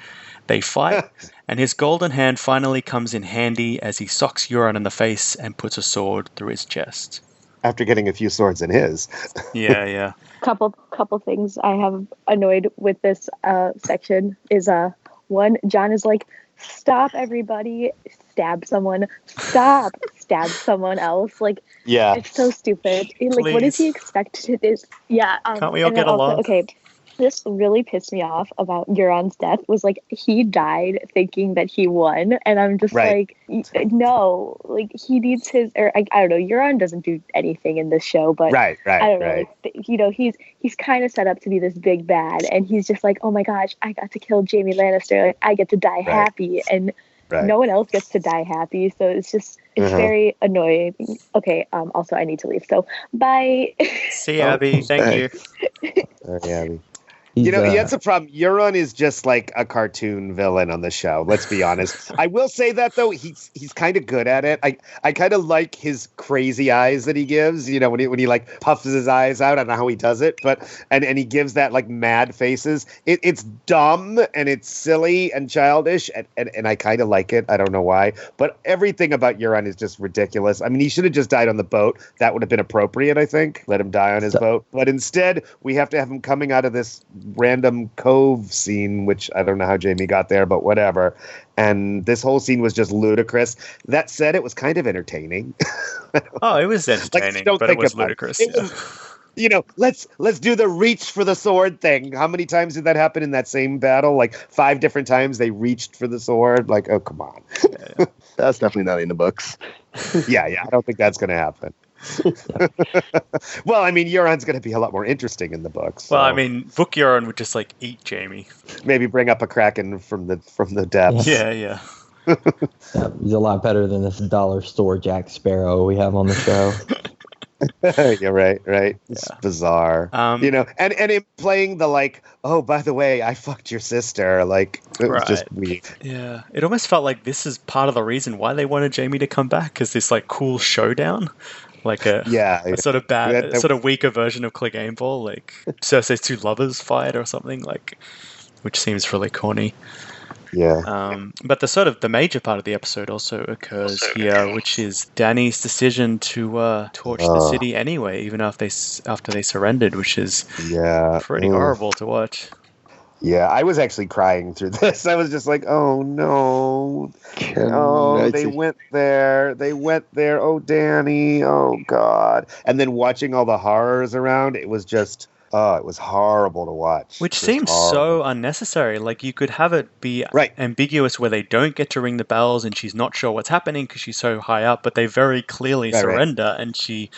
They fight, and his golden hand finally comes in handy as he socks Euron in the face and puts a sword through his chest. After getting a few swords in his. Yeah. Couple things I have annoyed with this section is one, Jon is like, stop everybody, stab someone, stab someone else. Like, it's so stupid. Like, what does he expect to do? Yeah. Can't we all get along? Okay. This really pissed me off about Euron's death was like he died thinking that he won, and I'm just like, no, like he needs his, or I don't know, Euron doesn't do anything in this show, but I don't know, like, he's kind of set up to be this big bad, and he's just like, oh my gosh, I got to kill Jaime Lannister, like I get to die happy, and no one else gets to die happy, so it's very annoying. Okay, also I need to leave, so bye. See you, Abby. Thank you. Abby. That's a problem. Euron is just like a cartoon villain on the show. Let's be honest. I will say that though, he's kind of good at it. I kind of like his crazy eyes that he gives. When he like puffs his eyes out. I don't know how he does it, but and he gives that like mad faces. It's dumb and it's silly and childish, and I kind of like it. I don't know why, but everything about Euron is just ridiculous. I mean, he should have just died on the boat. That would have been appropriate, I think. Let him die on his boat, but instead we have to have him coming out of this random cove scene, which I don't know how Jaime got there, but whatever. And this whole scene was just ludicrous. That said, it was kind of entertaining. Oh, it was entertaining, but it was ludicrous. Let's do the reach for the sword thing. How many times did that happen in that same battle? Like 5 different times they reached for the sword. Like, oh, come on. Yeah. That's definitely not in the books. Yeah, I don't think that's going to happen. Well, I mean, Euron's going to be a lot more interesting in the books. So. Well, I mean, book Euron would just like eat Jaime. Maybe bring up a Kraken from the depths. Yeah. He's a lot better than this dollar store Jack Sparrow we have on the show. Yeah, right. It's bizarre. And him playing the like, oh, by the way, I fucked your sister. Like, it was just weird. Yeah, it almost felt like this is part of the reason why they wanted Jaime to come back, because this like cool showdown. Like a sort of bad, sort of weaker version of Clegane, like Cersei's 2 lovers fight or something, like, which seems really corny. But the major part of the episode also occurs here, which is Dany's decision to torch the city anyway, even after they surrendered, which is pretty horrible to watch. Yeah, I was actually crying through this. I was just like, oh no. They went there. Oh, Dany. Oh, God. And then watching all the horrors around, it was just, it was horrible to watch. Which seems so unnecessary. Like, you could have it be ambiguous where they don't get to ring the bells and she's not sure what's happening because she's so high up, but they very clearly surrender and she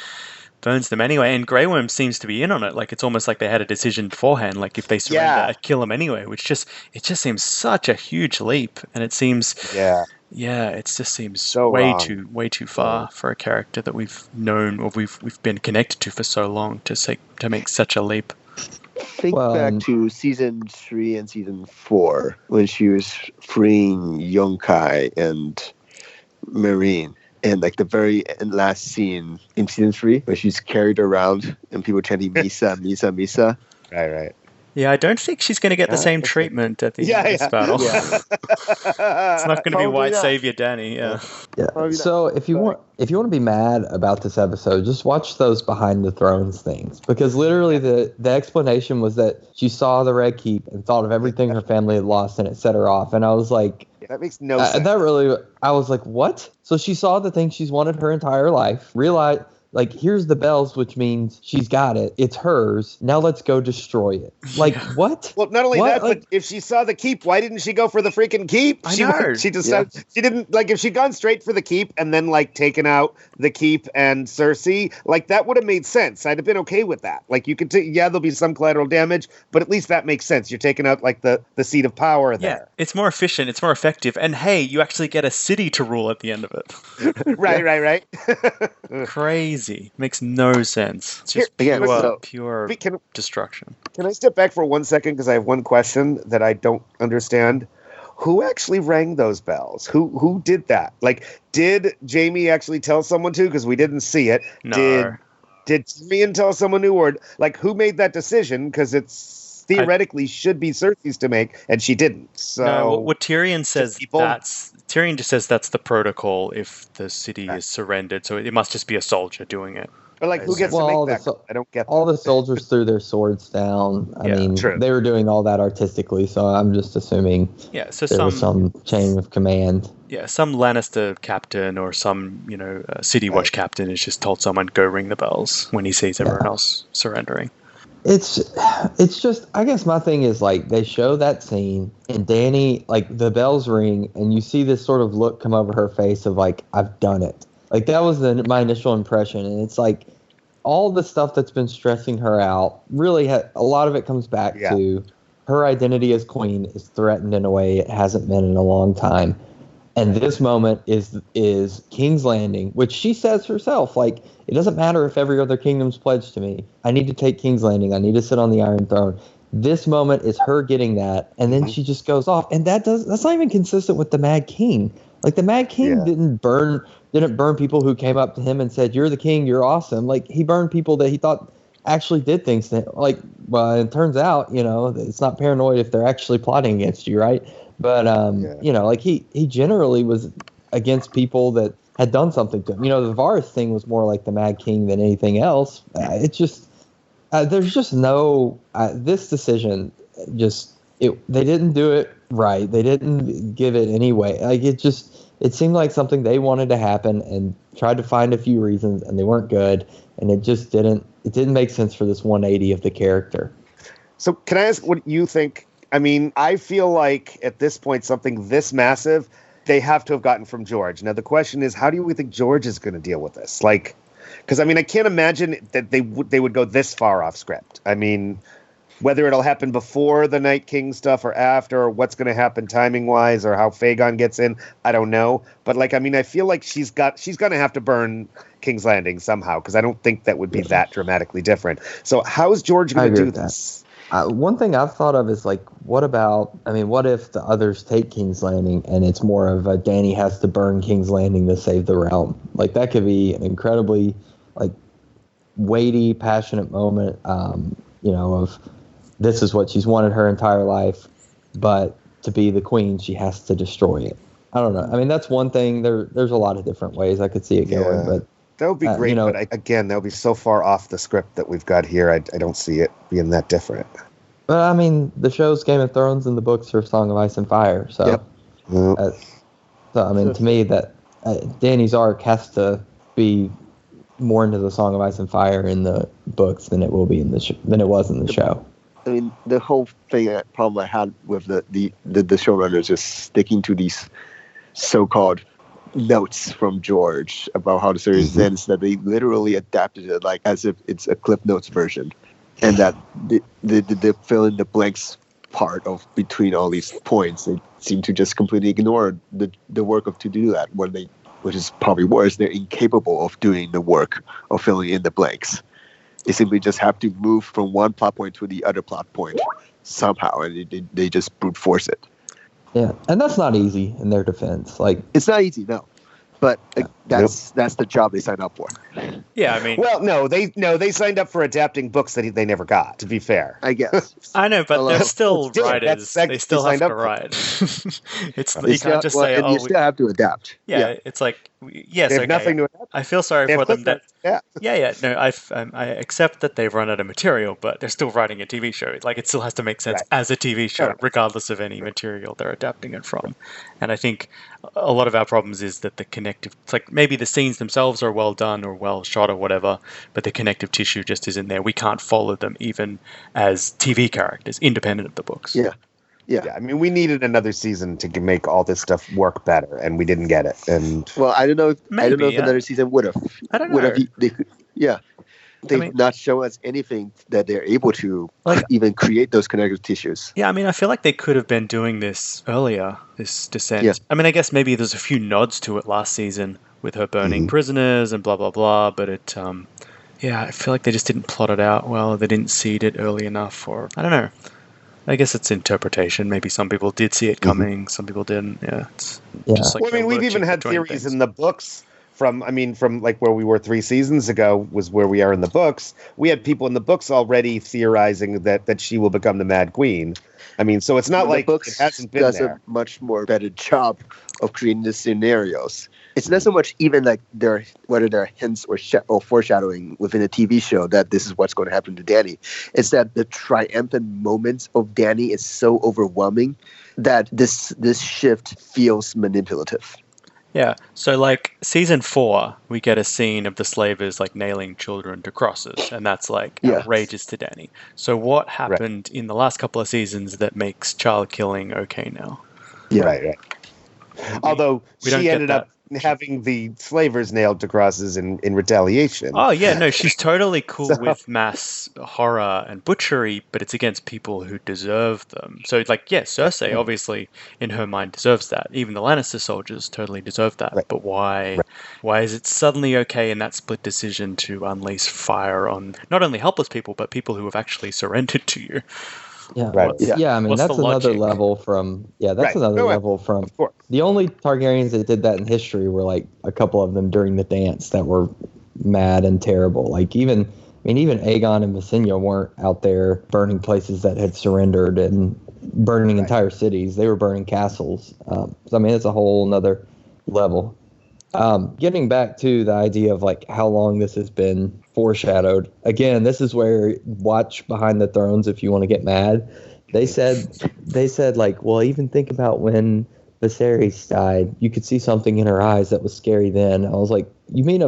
burns them anyway. And Grey Worm seems to be in on it. Like, it's almost like they had a decision beforehand. Like, if they surrender, kill them anyway, which it just seems such a huge leap. And it seems, it just seems so way too far for a character that we've known or we've been connected to for so long to make such a leap. Think back to season 3 and season 4 when she was freeing Yonkai and Marine. And like the very last scene in season 3 where she's carried around and people chanting Misa, Misa, Misa. Right. Yeah, I don't think she's going to get the same treatment at the end of this battle. It's not going to be white savior Dany. Yeah. So if you want to be mad about this episode, just watch those behind the thrones things, because literally the explanation was that she saw the Red Keep and thought of everything her family had lost and it set her off. And I was like, that makes no sense. I was like, what? So she saw the thing she's wanted her entire life, realized, like, here's the bells, which means she's got it. It's hers. Now let's go destroy it. Like, what? Well, not only that, but if she saw the keep, why didn't she go for the freaking keep? She didn't, like, if she'd gone straight for the keep and then, like, taken out the keep and Cersei, like, that would have made sense. I'd have been okay with that. Like, you could, there'll be some collateral damage, but at least that makes sense. You're taking out, like, the seat of power there. Yeah, it's more efficient. It's more effective. And, hey, you actually get a city to rule at the end of it. Right. Crazy. Makes no sense. It's just pure destruction. Can I step back for 1 second, because I have one question that I don't understand? Who actually rang those bells? Who did that? Like, did Jaime actually tell someone to? Because we didn't see it. No. Did Tyrion tell someone to? Or, like, who made that decision? Because it's theoretically should be Cersei's to make, and she didn't. So no, what Tyrion says, Tyrion just says that's the protocol if the city is surrendered, so it must just be a soldier doing it. But, like, who gets to make that? I don't get that. All the soldiers threw their swords down. I mean, they were doing all that artistically, so I'm just assuming so there was some chain of command. Yeah, some Lannister captain or some, City Watch captain has just told someone, go ring the bells when he sees everyone else surrendering. It's just, I guess my thing is, like, they show that scene and Dany, like, the bells ring and you see this sort of look come over her face of, like, I've done it. Like, that was my initial impression. And it's like all the stuff that's been stressing her out, really, a lot of it comes back to her identity as queen is threatened in a way it hasn't been in a long time. And this moment is King's Landing, which she says herself, like, it doesn't matter if every other kingdom's pledged to me. I need to take King's Landing. I need to sit on the Iron Throne. This moment is her getting that, and then she just goes off. And that's not even consistent with the Mad King. Like, the Mad King didn't burn people who came up to him and said, "You're the king, you're awesome." Like, he burned people that he thought actually did things to him. Like, well, it turns out, it's not paranoid if they're actually plotting against you, right? But, like, he generally was against people that had done something to him. The Varys thing was more like the Mad King than anything else. It's just, there's just no, this decision, they didn't do it right. They didn't give it any way. Like, it seemed like something they wanted to happen and tried to find a few reasons, and they weren't good. And it didn't make sense for this 180 of the character. So can I ask what you think? I mean, I feel like at this point, something this massive, they have to have gotten from George. Now, the question is, how do you think George is going to deal with this? Like, because, I mean, I can't imagine that they would go this far off script. I mean, whether it'll happen before the Night King stuff or after, or what's going to happen timing-wise, or how Fagon gets in, I don't know. But, like, I mean, I feel like she's going to have to burn King's Landing somehow, because I don't think that would be that dramatically different. So how's George going to do this? One thing I've thought of is, like, what if the others take King's Landing and it's more of a Dany has to burn King's Landing to save the realm? Like, that could be an incredibly, like, weighty, passionate moment, of this is what she's wanted her entire life, but to be the queen, she has to destroy it. I don't know. I mean, that's one thing. There's a lot of different ways I could see it going, but that would be great. But again, that would be so far off the script that we've got here. I don't see it being that different. But I mean, the show's Game of Thrones and the books are Song of Ice and Fire. So, Yep. So I mean, to me, that Dany's arc has to be more into the Song of Ice and Fire in the books than it will be than it was in the show. I mean, the whole problem I had with the showrunners is sticking to these so-called notes from George about how the series ends, that they literally adapted it like as if it's a Cliff Notes version, and that the fill in the blanks part of between all these points, they seem to just completely ignore the work to do that, which is probably worse, they're incapable of doing the work of filling in the blanks. They simply just have to move from one plot point to the other plot point somehow, and they just brute force it. Yeah, and that's not easy in their defense. Like, it's not easy, no. But that's the job they signed up for. Yeah, I mean, well, they signed up for adapting books that they never got. To be fair, I guess. I know, but they're still writers. They still have to write. You can't just say, "Oh, you still have to adapt." Yeah, it's like, yes, they have nothing to adapt. I feel sorry for them. Yeah. No, I accept that they've run out of material, but they're still writing a TV show. Like, it still has to make sense as a TV show, regardless of any material they're adapting it from. And I think a lot of our problems is that the connective, it's like maybe the scenes themselves are well done or well shot or whatever, but the connective tissue just isn't there. We can't follow them even as TV characters, independent of the books. Yeah. I mean, we needed another season to make all this stuff work better, and we didn't get it. And I don't know if another season would have. I don't know. They've not shown us anything that they're able to even create those connective tissues. Yeah, I mean, I feel like they could have been doing this earlier, this descent. Yeah. I mean, I guess maybe there's a few nods to it last season with her burning prisoners and blah, blah, blah, but it, I feel like they just didn't plot it out well. They didn't seed it early enough, or I don't know. I guess it's interpretation. Maybe some people did see it coming, some people didn't. Yeah. Just like we've even had theories in the books from like where we were 3 seasons ago was where we are in the books. We had people in the books already theorizing that she will become the Mad Queen. I mean, so it's not like it hasn't been does there. A much more better job of creating the scenarios. It's not so much even like whether there are hints or foreshadowing within a TV show that this is what's going to happen to Dany. It's that the triumphant moments of Dany is so overwhelming that this shift feels manipulative. Yeah, so like season 4, we get a scene of the slavers like nailing children to crosses, and that's like outrageous to Dany. So what happened in the last couple of seasons that makes child killing okay now? Yeah. Right. Although she ended up having the slavers nailed to crosses in retaliation. Oh, yeah, no, she's totally cool with mass horror and butchery, but it's against people who deserve them. So, like, Cersei, obviously, in her mind, deserves that. Even the Lannister soldiers totally deserve that. Right. But why is it suddenly okay in that split decision to unleash fire on not only helpless people, but people who have actually surrendered to you? Yeah, I mean, that's another level from. Yeah, that's another level from. The only Targaryens that did that in history were like a couple of them during the dance that were mad and terrible. Like even Aegon and Visenya weren't out there burning places that had surrendered and burning entire cities. They were burning castles. So I mean, it's a whole another level. Getting back to the idea of like how long this has been foreshadowed. Again, this is where watch Behind the Thrones if you want to get mad. They said like, well, even think about when Viserys died. You could see something in her eyes that was scary then. I was like, you mean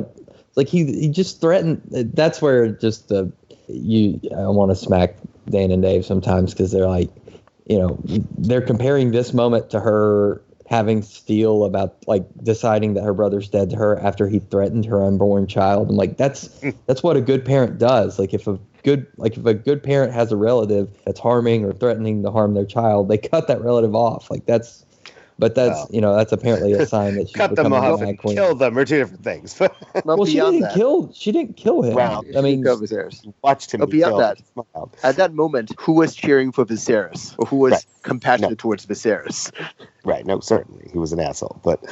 he just threatened? That's where just I want to smack Dan and Dave sometimes because they're like, they're comparing this moment to her having steel about like deciding that her brother's dead to her after he threatened her unborn child. I'm like, that's what a good parent does. Like if a good parent has a relative that's harming or threatening to harm their child, they cut that relative off. Like that's But that's Well. that's apparently a sign that she's Cut them becoming off a Mad and Queen. kill them are two different things. Well, she beyond didn't that, kill. She didn't kill him. Well, I mean, kill Viserys. Watched him be beyond killed. that, Smiled. at that moment, who was cheering for Viserys, or who was Right. compassionate towards Viserys? Right. No, certainly he was an asshole, but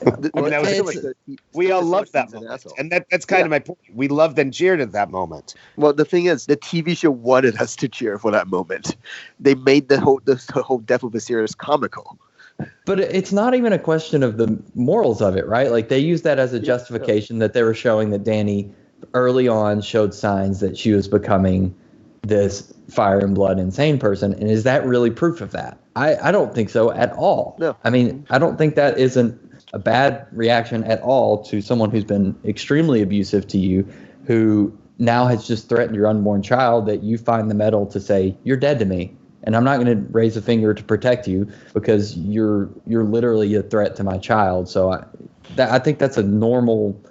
I mean, that was we all loved that moment, and that's kind of my point. We loved and cheered at that moment. Well, the thing is, the TV show wanted us to cheer for that moment. They made the whole death of Viserys comical. but it's not even a question of the morals of it, right? Like they used that as a justification that they were showing that Dany early on showed signs that she was becoming this fire and blood insane person. And is that really proof of that? I don't think so at all. No. I mean, I don't think that isn't a bad reaction at all to someone who's been extremely abusive to you, who now has just threatened your unborn child, that you find the metal to say, you're dead to me. And I'm not going to raise a finger to protect you because you're literally a threat to my child. So I think that's a normal,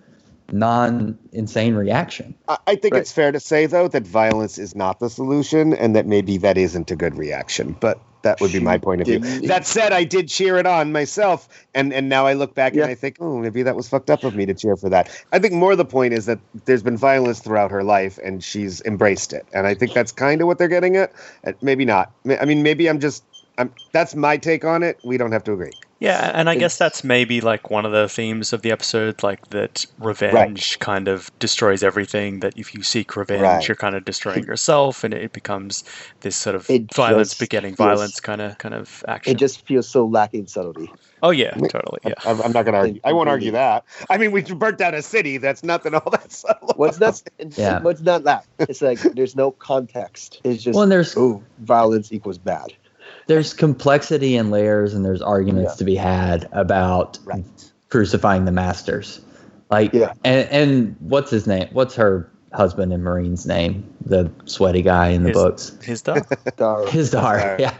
non-insane reaction. I think it's fair to say, though, that violence is not the solution and that maybe that isn't a good reaction. But that would be my point of view. That said, I did cheer it on myself. And now I look back and I think, oh, maybe that was fucked up of me to cheer for that. I think more the point is that there's been violence throughout her life and she's embraced it. And I think that's kind of what they're getting at. Maybe not. I mean, maybe that's my take on it. We don't have to agree. Yeah, and I guess that's maybe like one of the themes of the episode, like that revenge kind of destroys everything, that if you seek revenge, you're kind of destroying yourself, and it becomes this sort of violence begetting violence kind of action. It just feels so lacking subtlety. Oh, yeah, totally, yeah. I'm not going to argue. I won't argue that. I mean, we burnt down a city. That's nothing all that subtle. What's not that? It's like there's no context. It's just, violence equals bad. There's complexity and layers, and there's arguments to be had about crucifying the masters. And what's his name? What's her husband and Marine's name? The sweaty guy in the books. Hizdar? Hizdar. Yeah,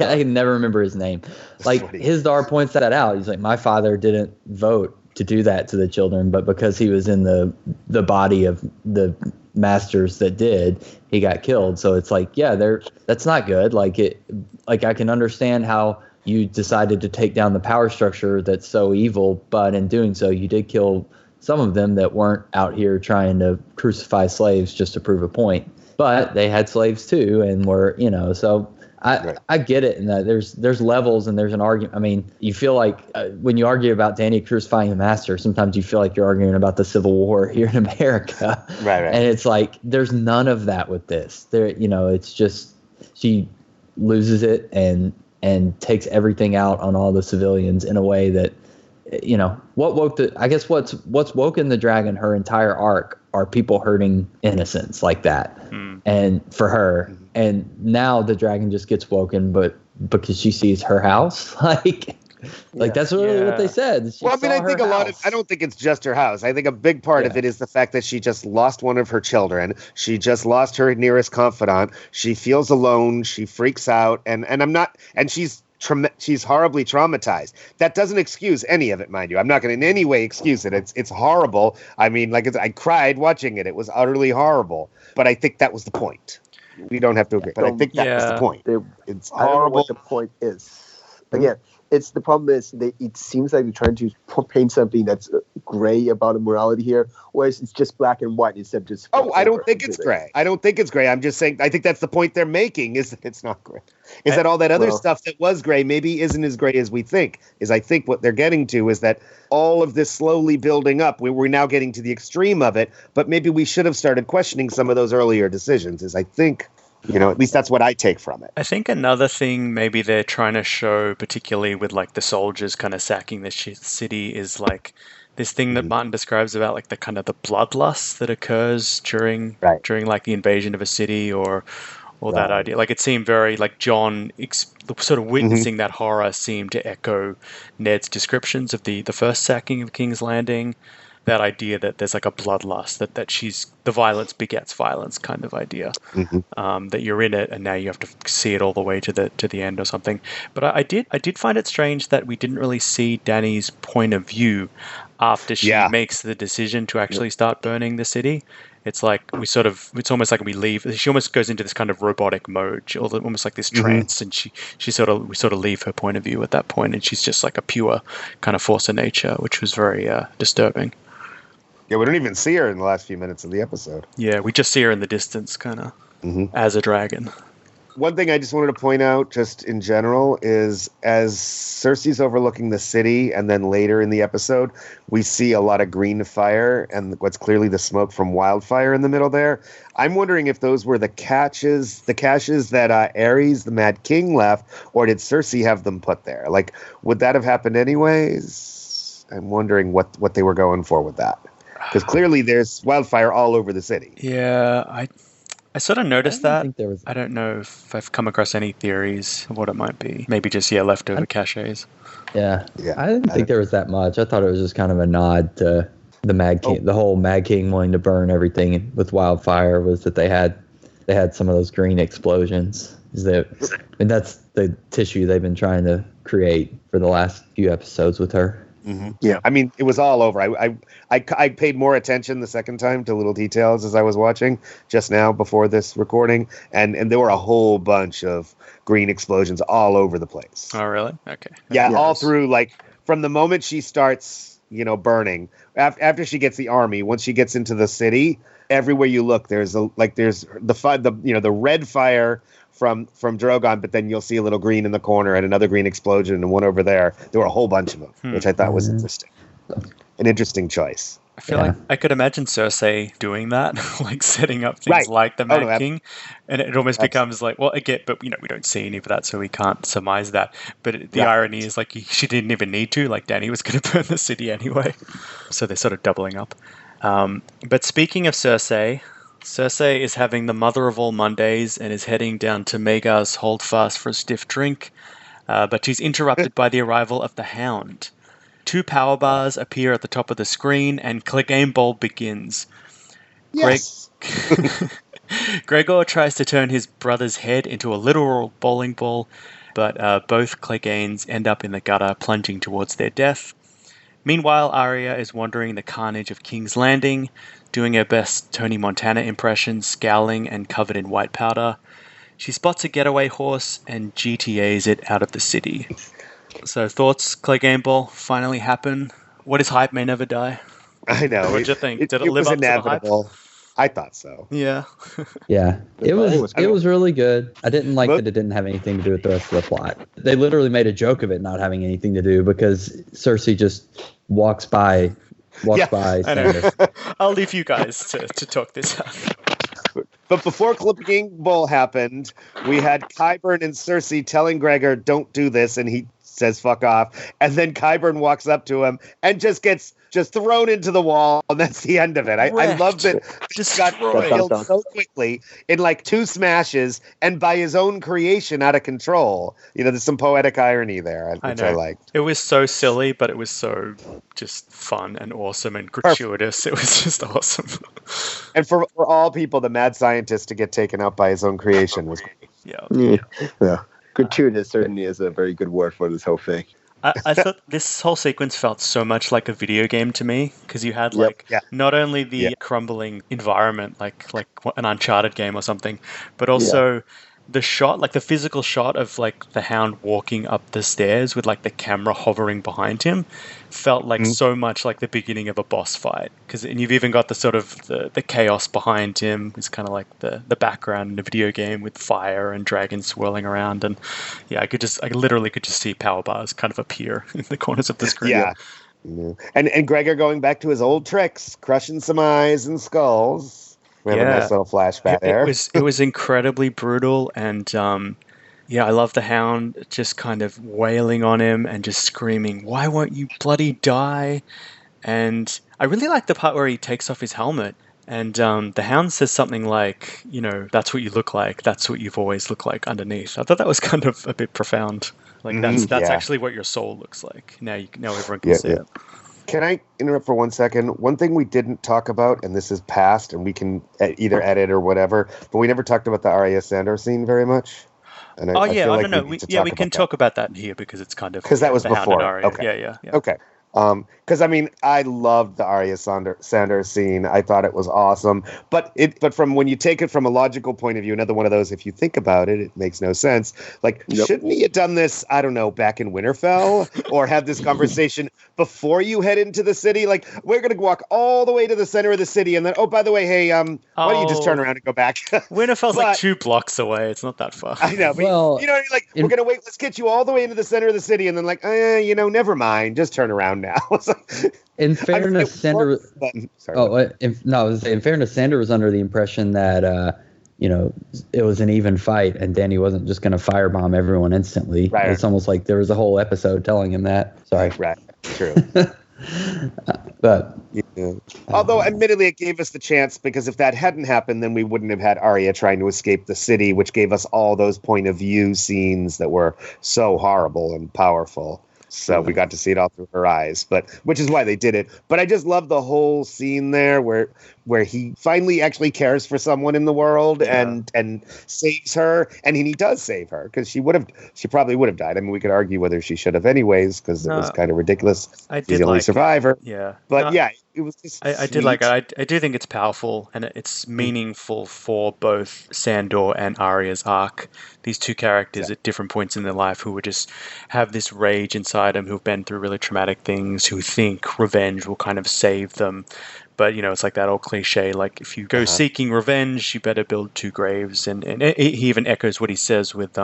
I can never remember his name. Like, Hizdar points that out. He's like, my father didn't vote to do that to the children, but because he was in the body of the masters that did, he got killed. So it's like, that's not good. Like I can understand how you decided to take down the power structure that's so evil, but in doing so, you did kill some of them that weren't out here trying to crucify slaves just to prove a point. But they had slaves too, and were, so I get it. And there's levels and there's an argument. I mean, you feel like when you argue about Dany crucifying the master, sometimes you feel like you're arguing about the Civil War here in America. Right. And it's like, there's none of that with this. It's just, she loses it and takes everything out on all the civilians in a way that, what's woken the dragon her entire arc are people hurting innocents like that. And for her, and now the dragon just gets woken, but because she sees her house, that's really what they said. I think I don't think it's just her house. I think a big part of it is the fact that she just lost one of her children. She just lost her nearest confidant. She feels alone. She freaks out, and she's horribly traumatized. That doesn't excuse any of it, mind you. I'm not going to in any way excuse it. It's horrible. I mean, I cried watching it. It was utterly horrible. But I think that was the point. We don't have to agree, but I think that was the point. It's horrible. I don't know what the point is. Again, the problem is it seems like they're trying to paint something that's gray about morality here, whereas it's just black and white instead of just. I don't think it's gray. I don't think it's gray. I'm just saying. I think that's the point they're making, is that it's not gray. Is that all that other stuff that was gray maybe isn't as gray as we think? I think what they're getting to is that all of this slowly building up, we're now getting to the extreme of it, but maybe we should have started questioning some of those earlier decisions. I think. At least that's what I take from it. I think another thing maybe they're trying to show, particularly with like the soldiers kind of sacking the city, is like this thing that Martin describes about like the kind of the bloodlust that occurs during like the invasion of a city or that idea. Like it seemed very like John sort of witnessing that horror seemed to echo Ned's descriptions of the first sacking of King's Landing. That idea that there's like a bloodlust, that the violence begets violence kind of idea, that you're in it and now you have to see it all the way to the end or something. But I did find it strange that we didn't really see Dany's point of view. after she Yeah. makes the decision to actually start burning the city. It's like it's almost like we leave. She almost goes into this kind of robotic mode, almost like this trance, and we sort of leave her point of view at that point, and she's just like a pure kind of force of nature, which was very disturbing. Yeah, we don't even see her in the last few minutes of the episode. Yeah, we just see her in the distance, kind of as a dragon. One thing I just wanted to point out, just in general, is as Cersei's overlooking the city, and then later in the episode, we see a lot of green fire and what's clearly the smoke from wildfire in the middle there. I'm wondering if those were the caches that Aerys, the Mad King, left, or did Cersei have them put there? Like, would that have happened anyways? I'm wondering what they were going for with that. Because clearly there's wildfire all over the city. Yeah, I sort of noticed that. I don't know if I've come across any theories of what it might be. Maybe just, leftover caches. Yeah. I didn't think there was that much. I thought it was just kind of a nod to the Mad King. The whole Mad King wanting to burn everything with wildfire was that they had some of those green explosions. That's the tissue they've been trying to create for the last few episodes with her. Mm-hmm. Yeah, I mean, it was all over. I paid more attention the second time to little details as I was watching just now before this recording, and there were a whole bunch of green explosions all over the place. Oh, really? Okay. Yeah, all through, like, from the moment she starts, burning, after she gets the army, once she gets into the city, everywhere you look, there's the red fire from Drogon, but then you'll see a little green in the corner and another green explosion and one over there. There were a whole bunch of them, which I thought was interesting. An interesting choice. I feel like I could imagine Cersei doing that, like setting up things like the Mad King, and it almost becomes like, well, again, but we don't see any of that, so we can't surmise that. But the irony is, like, she didn't even need to. Like, Dany was going to burn the city anyway, so they're sort of doubling up. But speaking of Cersei is having the mother of all Mondays and is heading down to Maegor's Holdfast for a stiff drink, but she's interrupted by the arrival of the Hound. 2 power bars appear at the top of the screen, and Clegane Bowl begins. Yes. Gregor tries to turn his brother's head into a literal bowling ball, but both Cleganes end up in the gutter, plunging towards their death. Meanwhile, Arya is wandering the carnage of King's Landing, doing her best Tony Montana impression, scowling and covered in white powder. She spots a getaway horse and GTAs it out of the city. So thoughts, Clegane Bowl, finally happen? What is hype may never die. I know. What'd you think? Did it live up to the hype? I thought so. Yeah. Yeah. It was really good. I didn't like that it didn't have anything to do with the rest of the plot. They literally made a joke of it not having anything to do because Cersei just walks by Sanders. I'll leave you guys to talk this out. But before Clegane Bowl happened, we had Qyburn and Cersei telling Gregor, don't do this, and he says fuck off. And then Qyburn walks up to him and just gets thrown into the wall, and that's the end of it. I love that just got killed so quickly in like 2 smashes and by his own creation out of control. There's some poetic irony there, which I liked. It was so silly, but it was so just fun and awesome and gratuitous. It was just awesome. And for all people, the mad scientist to get taken out by his own creation was great. Yeah. Gratuitous certainly is a very good word for this whole thing. I thought this whole sequence felt so much like a video game to me, because you had not only the crumbling environment like an Uncharted game or something, but also the shot, like the physical shot of like the Hound walking up the stairs with like the camera hovering behind him felt like so much like the beginning of a boss fight, and you've even got the sort of the chaos behind him. It's kind of like the background in a video game with fire and dragons swirling around, and I literally could just see power bars kind of appear in the corners of the screen. And Gregor going back to his old tricks, crushing some eyes and skulls. We have a nice little flashback there. It was incredibly brutal, and I love the Hound just kind of wailing on him and just screaming, "Why won't you bloody die?" And I really like the part where he takes off his helmet, and the Hound says something like, "That's what you look like. That's what you've always looked like underneath." I thought that was kind of a bit profound. Like that's actually what your soul looks like. Now everyone can see it. Can I interrupt for 1 second? One thing we didn't talk about, and this is past, and we can either edit or whatever, but we never talked about the Arya Sandor scene very much. And I feel like we can talk about that here because it's kind of because that was the Hound before. and Arya. Okay. Yeah. Okay. Because I mean, I loved the Arya Sanders scene. I thought it was awesome. But from when you take it from a logical point of view, another one of those, if you think about it, it makes no sense. Like, shouldn't he have done this, I don't know, back in Winterfell, or have this conversation before you head into the city? Like, we're going to walk all the way to the center of the city, and then, oh, by the way, hey, why don't you just turn around and go back? Winterfell's like 2 blocks away. It's not that far. I know, but Well, you know what I mean? Like, we're going to wait, let's get you all the way into the center of the city, and then like, never mind, just turn around now. In fairness, Sander. In fairness, Sander was under the impression that it was an even fight, and Danny wasn't just going to firebomb everyone instantly. Right. It's almost like there was a whole episode telling him that. Sorry. Right. True. But yeah. Although, admittedly, it gave us the chance, because if that hadn't happened, then we wouldn't have had Arya trying to escape the city, which gave us all those point of view scenes that were so horrible and powerful. So we got to see it all through her eyes, which is why they did it. But I just love the whole scene there where he finally actually cares for someone in the world and saves her, and he does save her, because she probably would have died. I mean, we could argue whether she should have anyways, because it was kind of ridiculous. He's the only survivor. Yeah, but it was just. I did like it. I do think it's powerful, and it's meaningful for both Sandor and Arya's arc. These two characters at different points in their life who would just have this rage inside them, who've been through really traumatic things, who think revenge will kind of save them. But, it's like that old cliche, like, if you go seeking revenge, you better build 2 graves. And he even echoes what he says with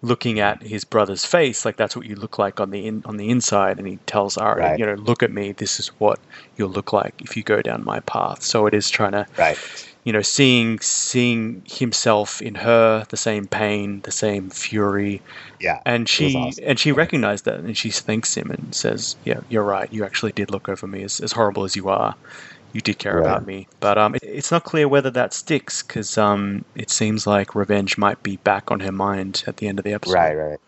looking at his brother's face, like, that's what you look like on the inside. And he tells Arya, look at me, this is what you'll look like if you go down my path. So it is trying to, seeing himself in her, the same pain, the same fury. Yeah. And she recognized that, and she thanks him and says, yeah, you're right, you actually did look over me, as horrible as you are. You did care about me. But it's not clear whether that sticks, because it seems like revenge might be back on her mind at the end of the episode. Right.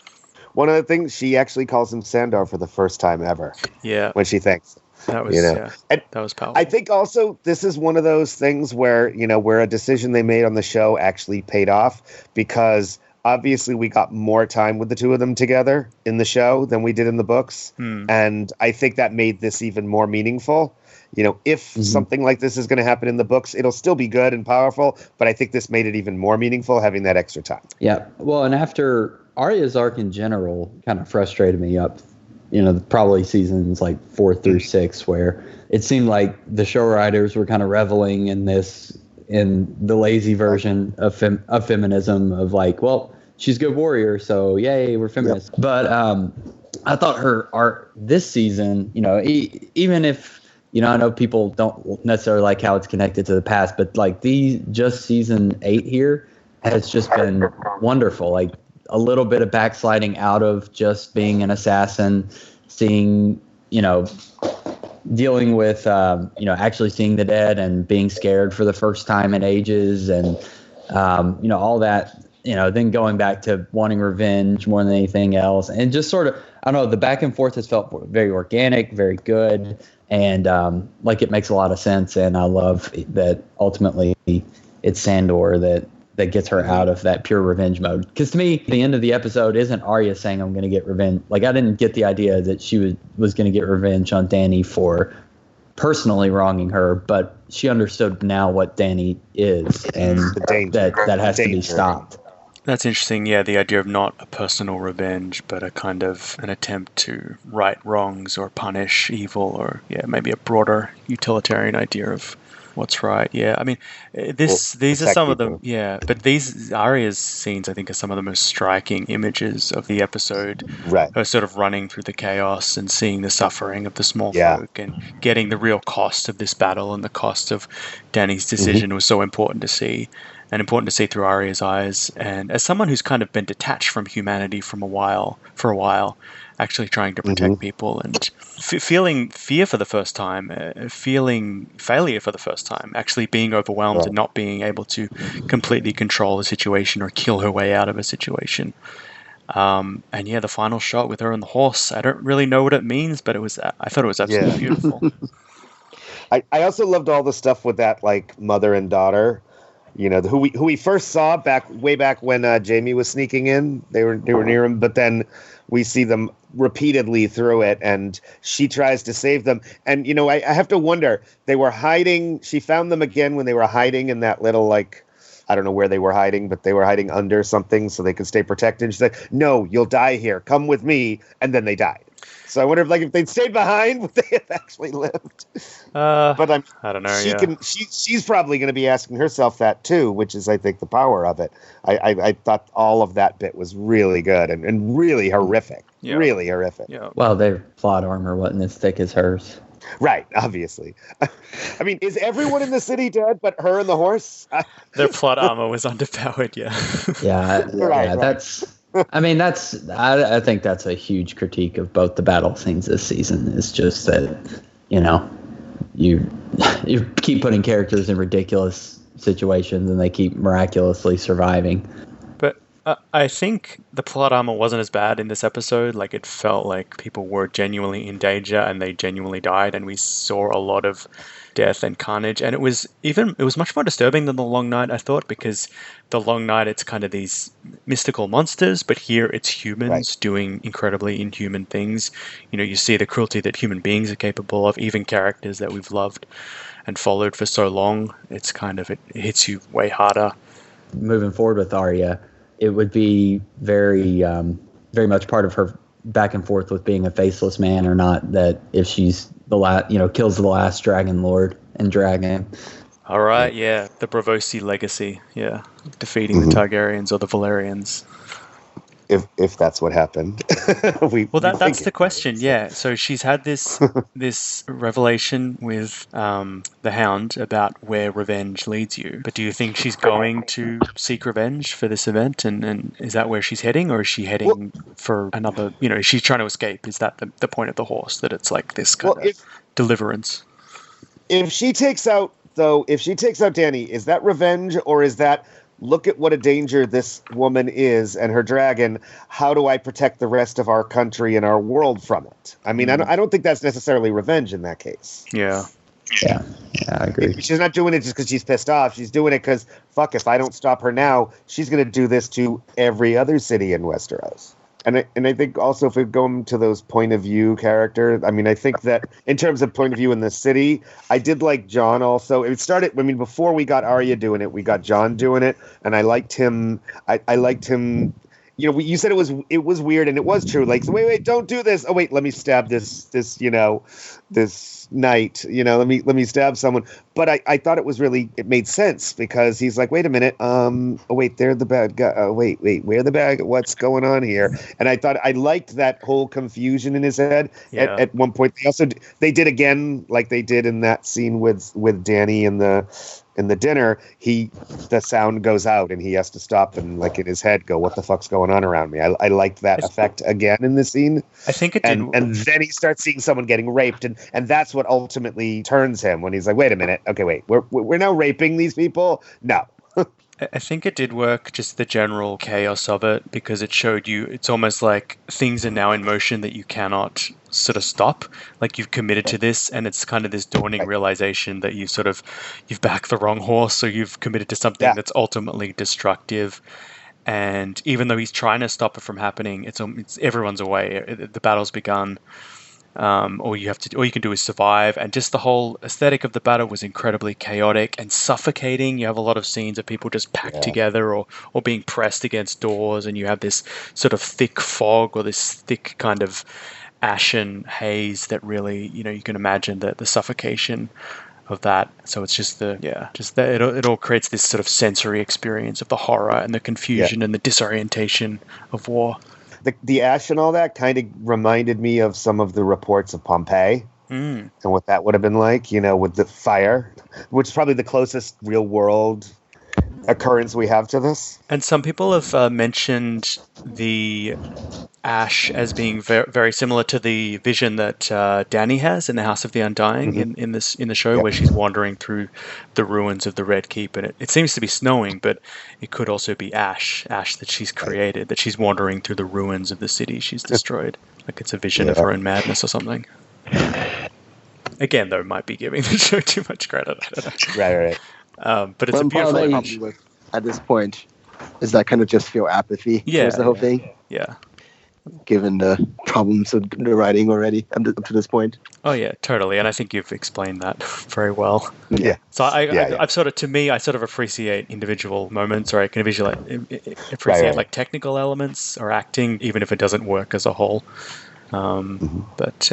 One of the things, she actually calls him Sandor for the first time ever. Yeah. When she thanks him. That was, that was powerful. I think also this is one of those things where, where a decision they made on the show actually paid off, because obviously we got more time with the two of them together in the show than we did in the books. And I think that made this even more meaningful. If something like this is going to happen in the books, it'll still be good and powerful, but I think this made it even more meaningful having that extra time. Yeah. Well, and after Arya's arc in general kind of frustrated me up, probably seasons like 4 through 6, where it seemed like the show writers were kind of reveling in the lazy version of feminism, of like, well, she's a good warrior, so yay, we're feminists. Yep. But I thought her art this season, even if, I know people don't necessarily like how it's connected to the past, but like just season 8 here has just been wonderful. Like a little bit of backsliding out of just being an assassin, seeing, dealing with, actually seeing the dead and being scared for the first time in ages, and, all that, then going back to wanting revenge more than anything else. And just sort of, I don't know, the back and forth has felt very organic, very good. And like it makes a lot of sense, and I love that ultimately it's Sandor that gets her out of that pure revenge mode. Because to me, the end of the episode isn't Arya saying I'm going to get revenge. Like, I didn't get the idea that she was going to get revenge on Dany for personally wronging her, but she understood now what Dany is, and that has to be stopped. That's interesting, yeah, the idea of not a personal revenge, but a kind of an attempt to right wrongs or punish evil, or, maybe a broader utilitarian idea of what's right. Yeah, I mean, these are some of them, but these Arya's scenes, I think, are some of the most striking images of the episode. Right. Her sort of running through the chaos and seeing the suffering of the small folk, and getting the real cost of this battle, and the cost of Dany's decision was so important to see. And important to see through Arya's eyes. And as someone who's kind of been detached from humanity for a while, actually trying to protect people, and feeling fear for the first time, feeling failure for the first time, actually being overwhelmed and not being able to completely control the situation or kill her way out of a situation. And the final shot with her on the horse, I don't really know what it means, but I thought it was absolutely beautiful. I also loved all the stuff with that, like, mother and daughter. who we first saw way back when Jamie was sneaking in. They were near him, but then we see them repeatedly through it, and she tries to save them. And I have to wonder, they were hiding. She found them again when they were hiding in that little, like, I don't know where they were hiding, but they were hiding under something so they could stay protected. And she's like, "No, you'll die here. Come with me." And then they died. So I wonder if they'd stayed behind, would they have actually lived? But I don't know. She's probably going to be asking herself that too, which is, I think, the power of it. I thought all of that bit was really good and really horrific. Yeah. Really horrific. Yeah. Well, their plot armor wasn't as thick as hers. Right, obviously. I mean, is everyone in the city dead but her and the horse? Their plot armor was underpowered, yeah. Yeah, that's... I mean, I think that's a huge critique of both the battle scenes this season. Is just that, you keep putting characters in ridiculous situations and they keep miraculously surviving. But I think the plot armor wasn't as bad in this episode. Like, it felt like people were genuinely in danger and they genuinely died, and we saw a lot of death and carnage, and it was much more disturbing than the Long Night, I thought, because the Long Night, it's kind of these mystical monsters, but here it's humans doing incredibly inhuman things. You see the cruelty that human beings are capable of, even characters that we've loved and followed for so long. It hits you way harder. Moving forward with Arya, it would be very very much part of her back and forth with being a faceless man or not, that if she's kills the last dragon lord and dragon. All right, yeah, the Braavosi legacy, yeah, defeating the Targaryens or the Valerians. If that's what happened. That's the question, yeah. So she's had this revelation with the Hound about where revenge leads you. But do you think she's going to seek revenge for this event? And is that where she's heading? Or is she heading for another, is she trying to escape? Is that the point of the horse, that it's like this kind of deliverance? If she takes out Dany, is that revenge, or is that, look at what a danger this woman is and her dragon, how do I protect the rest of our country and our world from it? I mean, I don't think that's necessarily revenge in that case. Yeah, I agree. She's not doing it just because she's pissed off. She's doing it because, fuck, if I don't stop her now, she's going to do this to every other city in Westeros. And I think also, if we go into those point of view characters, I mean, I think that in terms of point of view in the city, I did like Jon also. It started, I mean, before we got Arya doing it, we got Jon doing it, and I liked him. I liked him. You said it was weird, and it was true. Like, wait, don't do this. Oh, wait, let me stab this knight. Let me stab someone. But I thought it made sense, because he's like, wait a minute. Oh, wait, they're the bad guy. Oh, wait, we're the bad guy. What's going on here? And I thought I liked that whole confusion in his head. Yeah. At one point, they did again, like they did in that scene with Dany in the dinner, the sound goes out and he has to stop and, like, in his head go, what the fuck's going on around me? I liked that effect again in the scene. I think it did. And then he starts seeing someone getting raped, and that's what ultimately turns him, when he's like, wait a minute, okay, wait, we're now raping these people? No. I think it did work, just the general chaos of it, because it showed you, it's almost like things are now in motion that you cannot sort of stop. Like, you've committed to this, and it's kind of this dawning realization that you've backed the wrong horse, or you've committed to something that's ultimately destructive. And even though he's trying to stop it from happening, it's everyone's away. The battle's begun. All you can do is survive, and just the whole aesthetic of the battle was incredibly chaotic and suffocating. You have a lot of scenes of people just packed together or being pressed against doors, and you have this sort of thick fog or this thick kind of ashen haze that really, you can imagine the suffocation of that. So it's just it all creates this sort of sensory experience of the horror and the confusion and the disorientation of war. The ash and all that kind of reminded me of some of the reports of Pompeii and what that would have been like, with the fire, which is probably the closest real world occurrence we have to this. And some people have mentioned the ash as being very, very similar to the vision that Dany has in the House of the Undying in the show, where she's wandering through the ruins of the Red Keep, and it seems to be snowing, but it could also be ash that she's created, that she's wandering through the ruins of the city she's destroyed, like it's a vision of her own madness or something. Again, though, might be giving the show too much credit. I don't know. Right. But it's a One beautiful problem image. with at this point is I kind of just feel apathy towards the whole thing, Yeah. given the problems of the writing already up to this point. Oh yeah, totally. And I think you've explained that very well. Yeah. So Yeah. I've sort of, to me, I sort of appreciate individual moments, or I can appreciate Right. like technical elements or acting, even if it doesn't work as a whole. But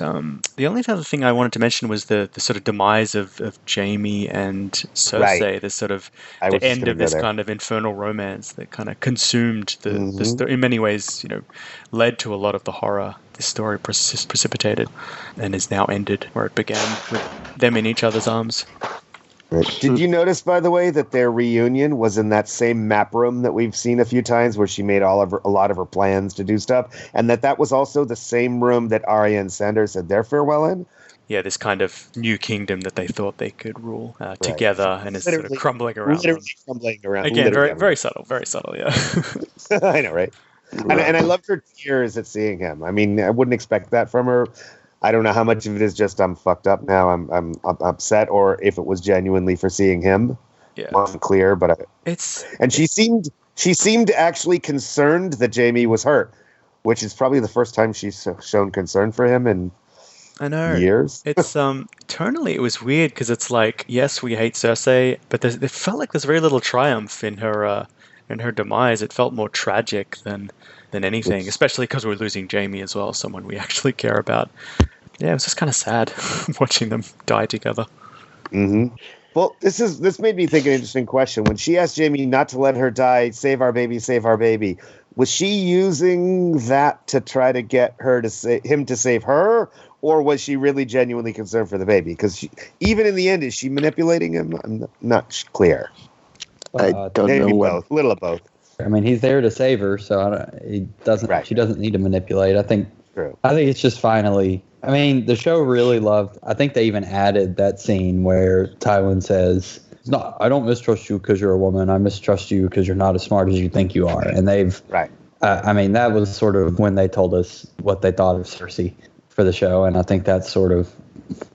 the only other thing I wanted to mention was the sort of demise of Jamie and Cersei, Right. this sort of I was the just end gonna of go this there. kind of infernal romance that kind of consumed the story. In many ways, led to a lot of the horror this story precipitated, and is now ended where it began, with them in each other's arms. Right. Did you notice, by the way, that their reunion was in that same map room that we've seen a few times, where she made a lot of her plans to do stuff, and that was also the same room that Arya and Sandor said their farewell in? Yeah, this kind of new kingdom that they thought they could rule together, and is sort of crumbling around them. Crumbling around. Again, very subtle, yeah. I know, right? And I loved her tears at seeing him. I mean, I wouldn't expect that from her. I don't know how much of it is just I'm fucked up now, I'm upset, or if it was genuinely for seeing him. Yeah, wasn't clear, but she seemed actually concerned that Jamie was hurt, which is probably the first time she's shown concern for him in years. It's tonally it was weird, because it's like, yes, we hate Cersei, but it felt like there's very little triumph in her demise. It felt more tragic than anything, especially because we're losing Jamie as well, someone we actually care about. Yeah, it was just kind of sad watching them die together. Mm-hmm. Well, this made me think an interesting question. When she asked Jamie not to let her die, save our baby, was she using that to try to get him to save her, or was she really genuinely concerned for the baby? Because even in the end, is she manipulating him? I'm not clear. I don't know what. Both, a little of both. I mean, he's there to save her, so he doesn't. Right. She doesn't need to manipulate. I think it's just finally. I mean, the show really loved. I think they even added that scene where Tywin says, "No, I don't mistrust you because you're a woman. I mistrust you because you're not as smart as you think you are." And they've. Right. I mean, that was sort of when they told us what they thought of Cersei for the show, and I think that sort of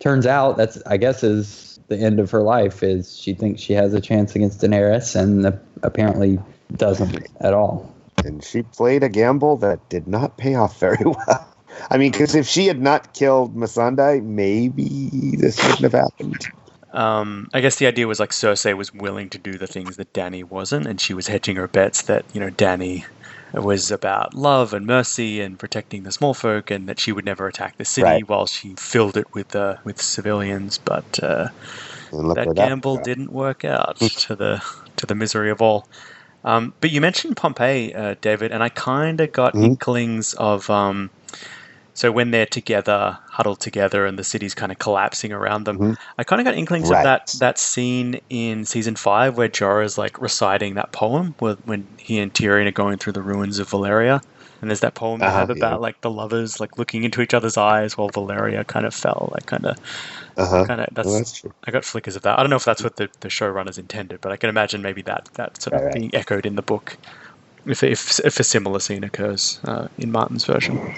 turns out I guess is the end of her life. Is she thinks she has a chance against Daenerys, and apparently doesn't at all. And she played a gamble that did not pay off very well. I mean, because if she had not killed Missandei, maybe this wouldn't have happened. I guess the idea was like Cersei was willing to do the things that Dany wasn't, and she was hedging her bets that, Dany was about love and mercy and protecting the small folk, and that she would never attack the city while she filled it with civilians. But that gamble didn't work out to the misery of all. But you mentioned Pompeii, David, and I kind of got inklings of so when they're together, huddled together, and the city's kind of collapsing around them, I kind of got inklings of that scene in season 5 where Jorah's like reciting that poem when he and Tyrion are going through the ruins of Valyria. And there's that poem they have about like the lovers like looking into each other's eyes while Valyria kind of fell. Like kind of. That's true. I got flickers of that. I don't know if that's what the showrunners intended, but I can imagine maybe that sort of being echoed in the book if a similar scene occurs in Martin's version.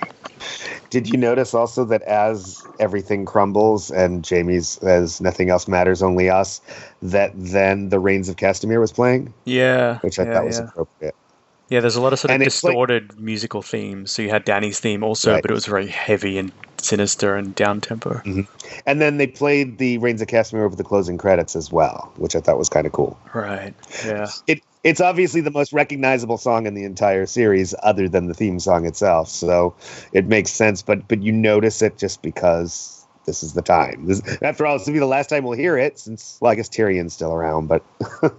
Did you notice also that as everything crumbles and Jamie's as nothing else matters, only us, that then the Reigns of Castamere was playing? Yeah. Which I thought was appropriate. Yeah, there's a lot of sort of distorted musical themes. So you had Dany's theme also, but it was very heavy and sinister and down-tempo. Mm-hmm. And then they played the Reigns of Castamere over the closing credits as well, which I thought was kind of cool. Right, yeah. It's obviously the most recognizable song in the entire series other than the theme song itself, so it makes sense, but you notice it just because this is the time. After all, this will be the last time we'll hear it since, well, I guess Tyrion's still around, but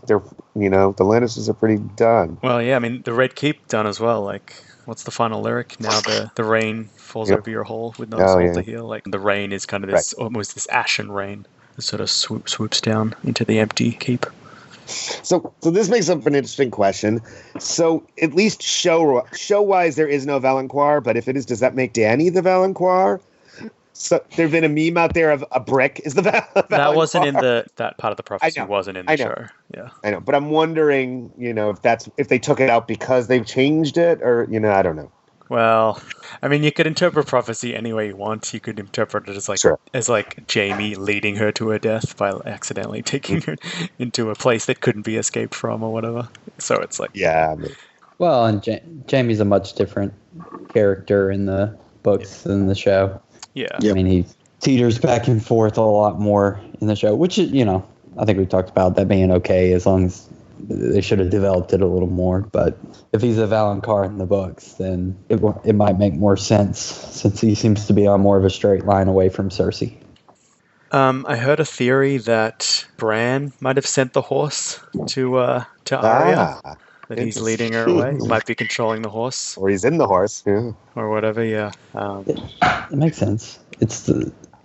they're, the Lannisters are pretty done. Well, yeah, I mean, the Red Keep done as well. Like, what's the final lyric? Now the rain falls over your hall with no salt to heal. Like, the rain is kind of this almost this ashen rain that sort of swoops down into the empty keep. So this makes up an interesting question. So at least show-wise, there is no Valancourt, but if it is, does that make Dany the Valancourt? So there's been a meme out there of a brick is the Valancourt. That wasn't in that part of the prophecy. Wasn't in the show. Yeah, I know, but I'm wondering, if they took it out because they've changed it, or I don't know. Well, I mean, you could interpret prophecy any way you want. You could interpret it as like Sure. Jamie leading her to her death by accidentally taking her into a place that couldn't be escaped from or whatever. So it's like, Yeah. I mean, Well, and Jamie's a much different character in the books than the show. yeah. Yep. I mean, he teeters back and forth a lot more in the show, which is, I think we talked about that being okay as long as they should have developed it a little more. But if he's a Valkyrist in the books, then it might make more sense since he seems to be on more of a straight line away from Cersei. I heard a theory that Bran might have sent the horse to Arya. That he's leading her away. He might be controlling the horse. Or he's in the horse. Yeah. Or whatever, yeah. It makes sense. It's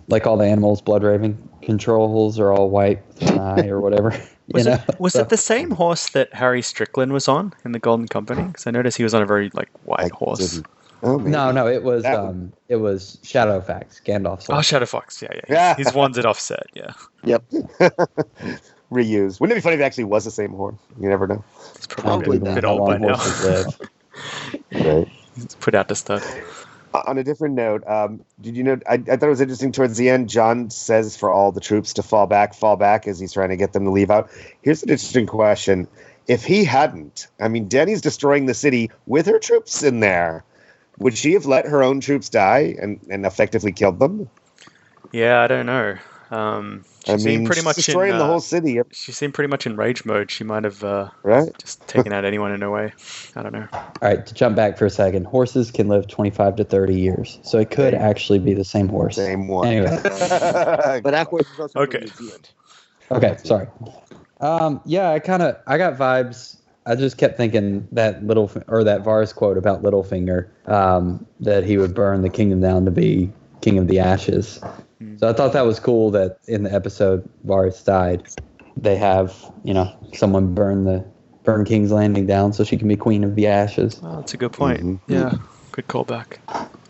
like all the animals, blood raven controls are all white with an eye or whatever. Was it the same horse that Harry Strickland was on in the Golden Company? Because I noticed he was on a very white horse. No, it was Shadowfax, Gandalf's horse. Oh, Shadowfox, yeah. He's ones at offset, yeah. Yep. Reused. Wouldn't it be funny if it actually was the same horse? You never know. He's probably a bit old by now. Right. He's put out to stud. On a different note, did you know? I thought it was interesting. Towards the end, Jon says for all the troops to fall back, as he's trying to get them to leave out. Here's an interesting question: if he hadn't, I mean, Dany's destroying the city with her troops in there. Would she have let her own troops die and effectively killed them? Yeah, I don't know. She seemed pretty much destroying the whole city. She seemed pretty much in rage mode. She might have just taken out anyone in her way. I don't know. All right, to jump back for a second, horses can live 25 to 30 years, so it could actually be the same horse. Same one. Anyway. But that horse is also Okay. from New Zealand. Okay, sorry. Yeah, I got vibes. I just kept thinking that that Varys quote about Littlefinger, that he would burn the kingdom down to be king of the ashes. So I thought that was cool that in the episode Varys died, they have, someone burn King's Landing down so she can be queen of the ashes. Oh, that's a good point. Mm-hmm. Yeah, good callback.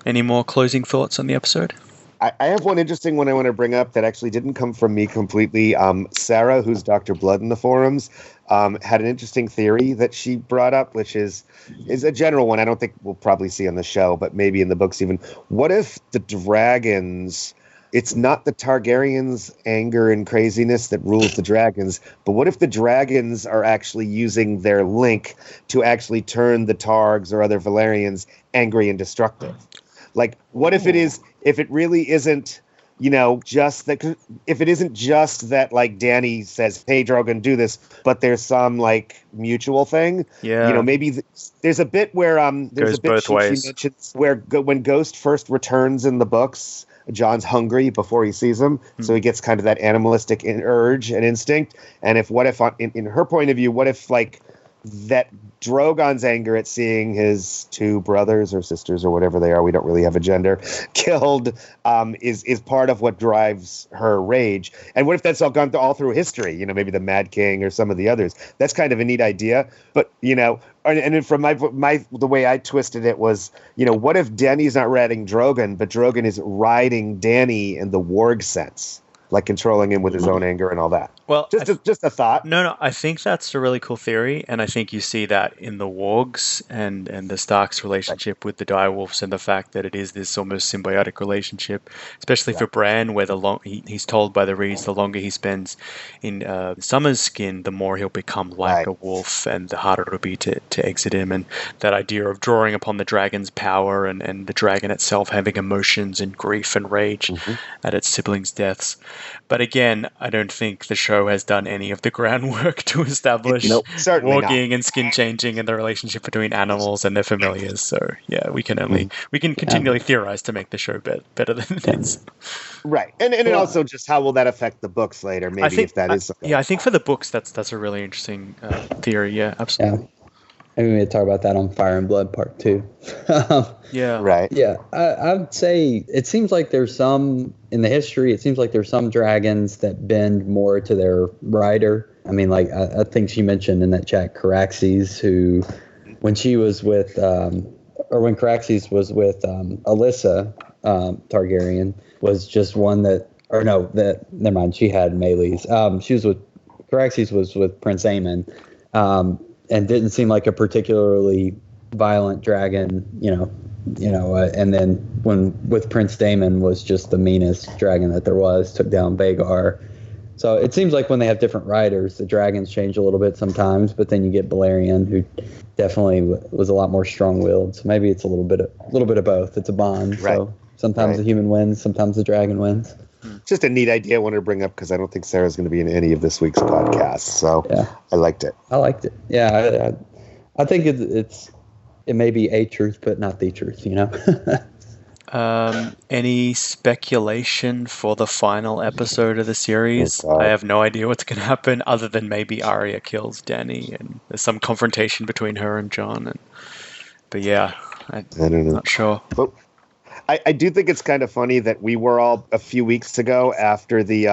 Any more closing thoughts on the episode? I have one interesting one I want to bring up that actually didn't come from me completely. Sarah, who's Dr. Blood in the forums, had an interesting theory that she brought up, which is a general one I don't think we'll probably see on the show, but maybe in the books even. What if the dragons, it's not the Targaryens' anger and craziness that rules the dragons, but what if the dragons are actually using their link to actually turn the Targs or other Valyrians angry and destructive? Like, what if it really isn't, just that, if it isn't just that, like, Dany says, hey, Drogon, do this, but there's some, like, mutual thing. Yeah. Maybe there's a bit where, Goes both ways. She mentions where when Ghost first returns in the books, Jon's hungry before he sees him, so he gets kind of that animalistic urge and instinct. And what if, in her point of view, what if, like, that Drogon's anger at seeing his two brothers or sisters or whatever they are, we don't really have a gender, killed, is part of what drives her rage. And what if that's all through history? Maybe the Mad King or some of the others. That's kind of a neat idea. But and then from the way I twisted it was, what if Dany's not riding Drogon, but Drogon is riding Dany in the warg sense, like controlling him with his own anger and all that. Well, just a thought. No, I think that's a really cool theory, and I think you see that in the wargs and the Stark's relationship with the direwolves, and the fact that it is this almost symbiotic relationship, especially for Bran, where he's told by the Reeds the longer he spends in Summer's skin, the more he'll become like a wolf, and the harder it'll be to exit him. And that idea of drawing upon the dragon's power and the dragon itself having emotions and grief and rage at its siblings' deaths. But again, I don't think the show has done any of the groundwork to establish walking and skin changing and the relationship between animals and their familiars. So yeah, we can continually theorize to make the show better than it is. Right, and also just how will that affect the books later? Maybe if that is something. Yeah, I think for the books that's a really interesting theory. Yeah, absolutely. Yeah. Maybe we need to talk about that on Fire and Blood Part 2. Yeah. Right. Yeah, I'd say it seems like there's some, in the history, it seems like there's some dragons that bend more to their rider. I mean, like, I think she mentioned in that chat Caraxes, who, when she was with, when Caraxes was with Alyssa Targaryen, was just one that, never mind, she had Melee's. Caraxes was with Prince Aemon, and didn't seem like a particularly violent dragon, And then when with Prince Daemon was just the meanest dragon that there was, took down Vagar. So it seems like when they have different riders, the dragons change a little bit sometimes, but then you get Balerion, who definitely was a lot more strong-willed. So maybe it's a little bit of both. It's a bond. Right. So sometimes the human wins, sometimes the dragon wins. Just a neat idea I wanted to bring up because I don't think Sarah's going to be in any of this week's podcasts. So I liked it. I liked it. Yeah, I think it may be a truth, but not the truth, Any speculation for the final episode of the series? I have no idea what's going to happen other than maybe Arya kills Dany and there's some confrontation between her and Jon. But yeah, I don't know. Not sure. But I do think it's kind of funny that we were all a few weeks ago after the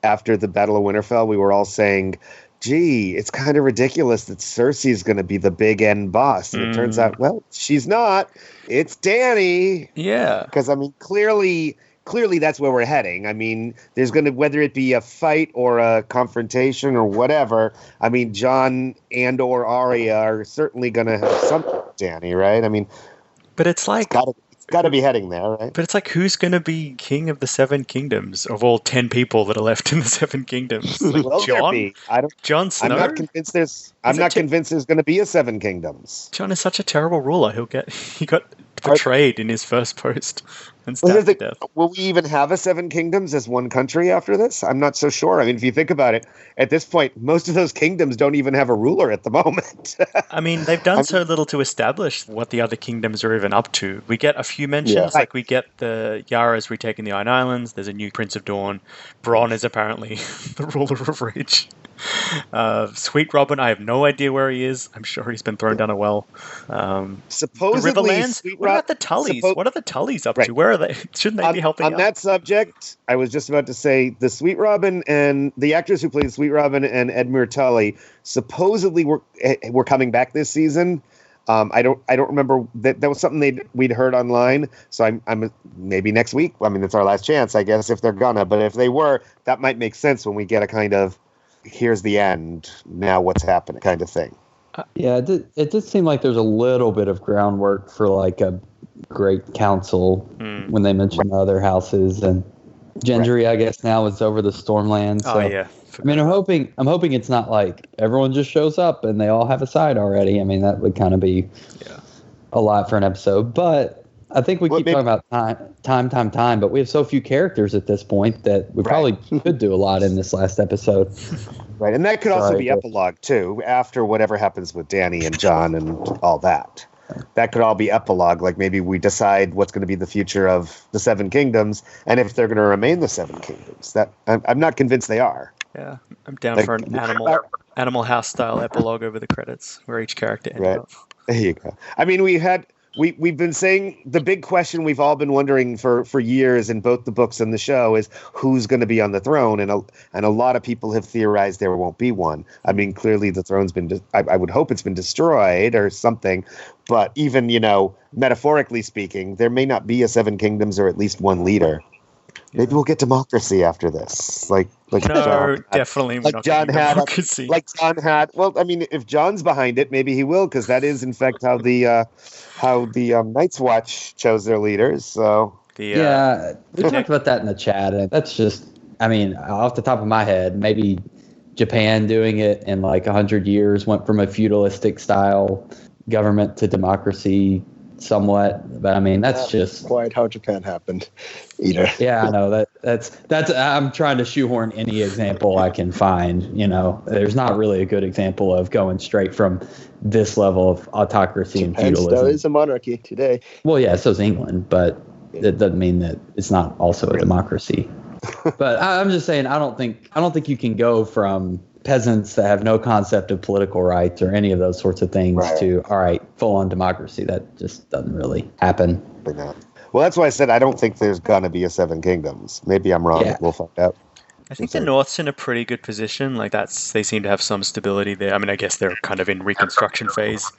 Battle of Winterfell, we were all saying, gee, it's kind of ridiculous that Cersei's going to be the big end boss. And it turns out, well, she's not. It's Dany. Yeah. Because, clearly that's where we're heading. There's going to, whether it be a fight or a confrontation or whatever, Jon and or Arya are certainly going to have something with Dany, right? But it's like... It's got to be heading there, right? But it's like, who's going to be king of the Seven Kingdoms of all 10 people that are left in the Seven Kingdoms? Like Jon? Jon Snow? I'm not convinced there's going to be a Seven Kingdoms. Jon is such a terrible ruler. He got betrayed in his first post and stabbed to death. Will we even have a Seven Kingdoms as one country after this? I'm not so sure. If you think about it, at this point, most of those kingdoms don't even have a ruler at the moment. They've done so little to establish what the other kingdoms are even up to. We get a few mentions, like we get the Yara's retaking the Iron Islands. There's a new Prince of Dawn. Bronn is apparently the ruler of Reach. Sweet Robin, I have no idea where he is. I'm sure he's been thrown down a well. Supposedly, the Riverlands. What about the Tullys? What are the Tullys up to? Where are they? Shouldn't they be helping on out? That subject? I was just about to say the Sweet Robin and the actors who played Sweet Robin and Edmure Tully supposedly were coming back this season. I don't remember that was something we'd heard online. So I'm maybe next week. It's our last chance, I guess, if they're gonna. But if they were, that might make sense when we get a kind of here's the end, now what's happening kind of thing. Yeah, it did seem like there's a little bit of groundwork for like a great council when they mentioned the other houses, and Gendry, I guess now is over the Stormlands. So, I'm hoping it's not like everyone just shows up and they all have a side already. That would kind of be a lot for an episode, but I think we keep talking about time, but we have so few characters at this point that we probably could do a lot in this last episode. Right, and that could also be epilogue, too, after whatever happens with Dany and Jon and all that. That could all be epilogue, like maybe we decide what's going to be the future of the Seven Kingdoms, and if they're going to remain the Seven Kingdoms. That I'm not convinced they are. Yeah, I'm down for an Animal House-style epilogue over the credits, where each character ended up. There you go. We've been saying the big question we've all been wondering for years in both the books and the show is who's going to be on the throne, and a lot of people have theorized there won't be one. Clearly the throne's been I would hope it's been destroyed or something, but even metaphorically speaking, there may not be a Seven Kingdoms or at least one leader. Maybe we'll get democracy after this, like no, definitely like Jon had democracy. Like Jon had. Well, if Jon's behind it, maybe he will, because that is in fact how the Night's Watch chose their leaders. So we talked about that in the chat, and that's just off the top of my head, maybe Japan doing it in like 100 years went from a feudalistic style government to democracy somewhat, but that's just quite how Japan happened either. Yeah, I know that's I'm trying to shoehorn any example I can find. There's not really a good example of going straight from this level of autocracy and feudalism. Still is a monarchy today. Well, yeah, so is England, but it doesn't mean that it's not also a democracy. But I'm just saying, I don't think you can go from peasants that have no concept of political rights or any of those sorts of things to full-on democracy. That just doesn't really happen. Well, that's why I said I don't think there's gonna be a Seven Kingdoms. Maybe I'm wrong. We'll find out. I think the North's in a pretty good position. They seem to have some stability there. I guess they're kind of in reconstruction phase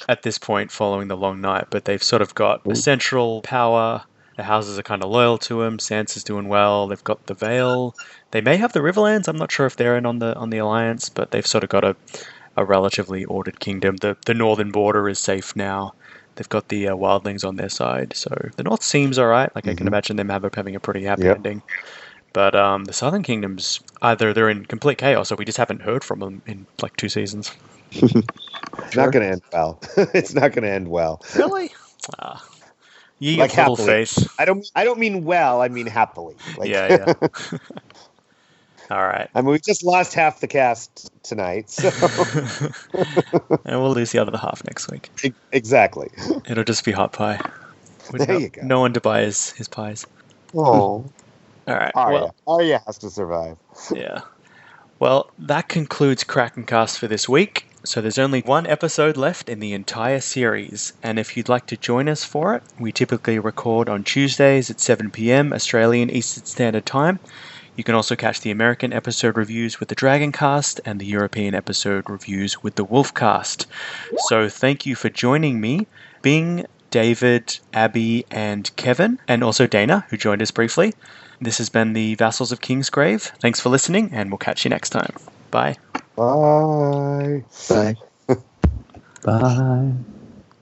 at this point following the Long Night, but they've sort of got a central power. The houses are kind of loyal to him. Sansa's doing well. They've got the Vale. They may have the Riverlands. I'm not sure if they're in on the alliance, but they've sort of got a relatively ordered kingdom. The northern border is safe now. They've got the wildlings on their side, so the North seems all right. Like I can imagine them having a pretty happy ending. But the Southern Kingdoms, either they're in complete chaos, or we just haven't heard from them in like 2 seasons. It's not going to end well. It's not going to end well. Really? You like have little happily. faith. I don't mean well. I mean happily. Like, Yeah. All right. I mean, we just lost half the cast tonight, so And we'll lose the other half next week. Exactly. It'll just be hot pie. There you go. No one to buy his pies. Oh. All right. Arya has to survive. Yeah. Well, that concludes KrakenCast for this week. So there's only one episode left in the entire series, and if you'd like to join us for it, we typically record on Tuesdays at 7 p.m. Australian Eastern Standard Time. You can also catch the American episode reviews with the DragonCast and the European episode reviews with the Wolfcast. So thank you for joining me, Bing, David, Abby, and Kevin, and also Dana, who joined us briefly. This has been the Vassals of Kingsgrave. Thanks for listening, and we'll catch you next time. Bye. Bye. Bye. Bye.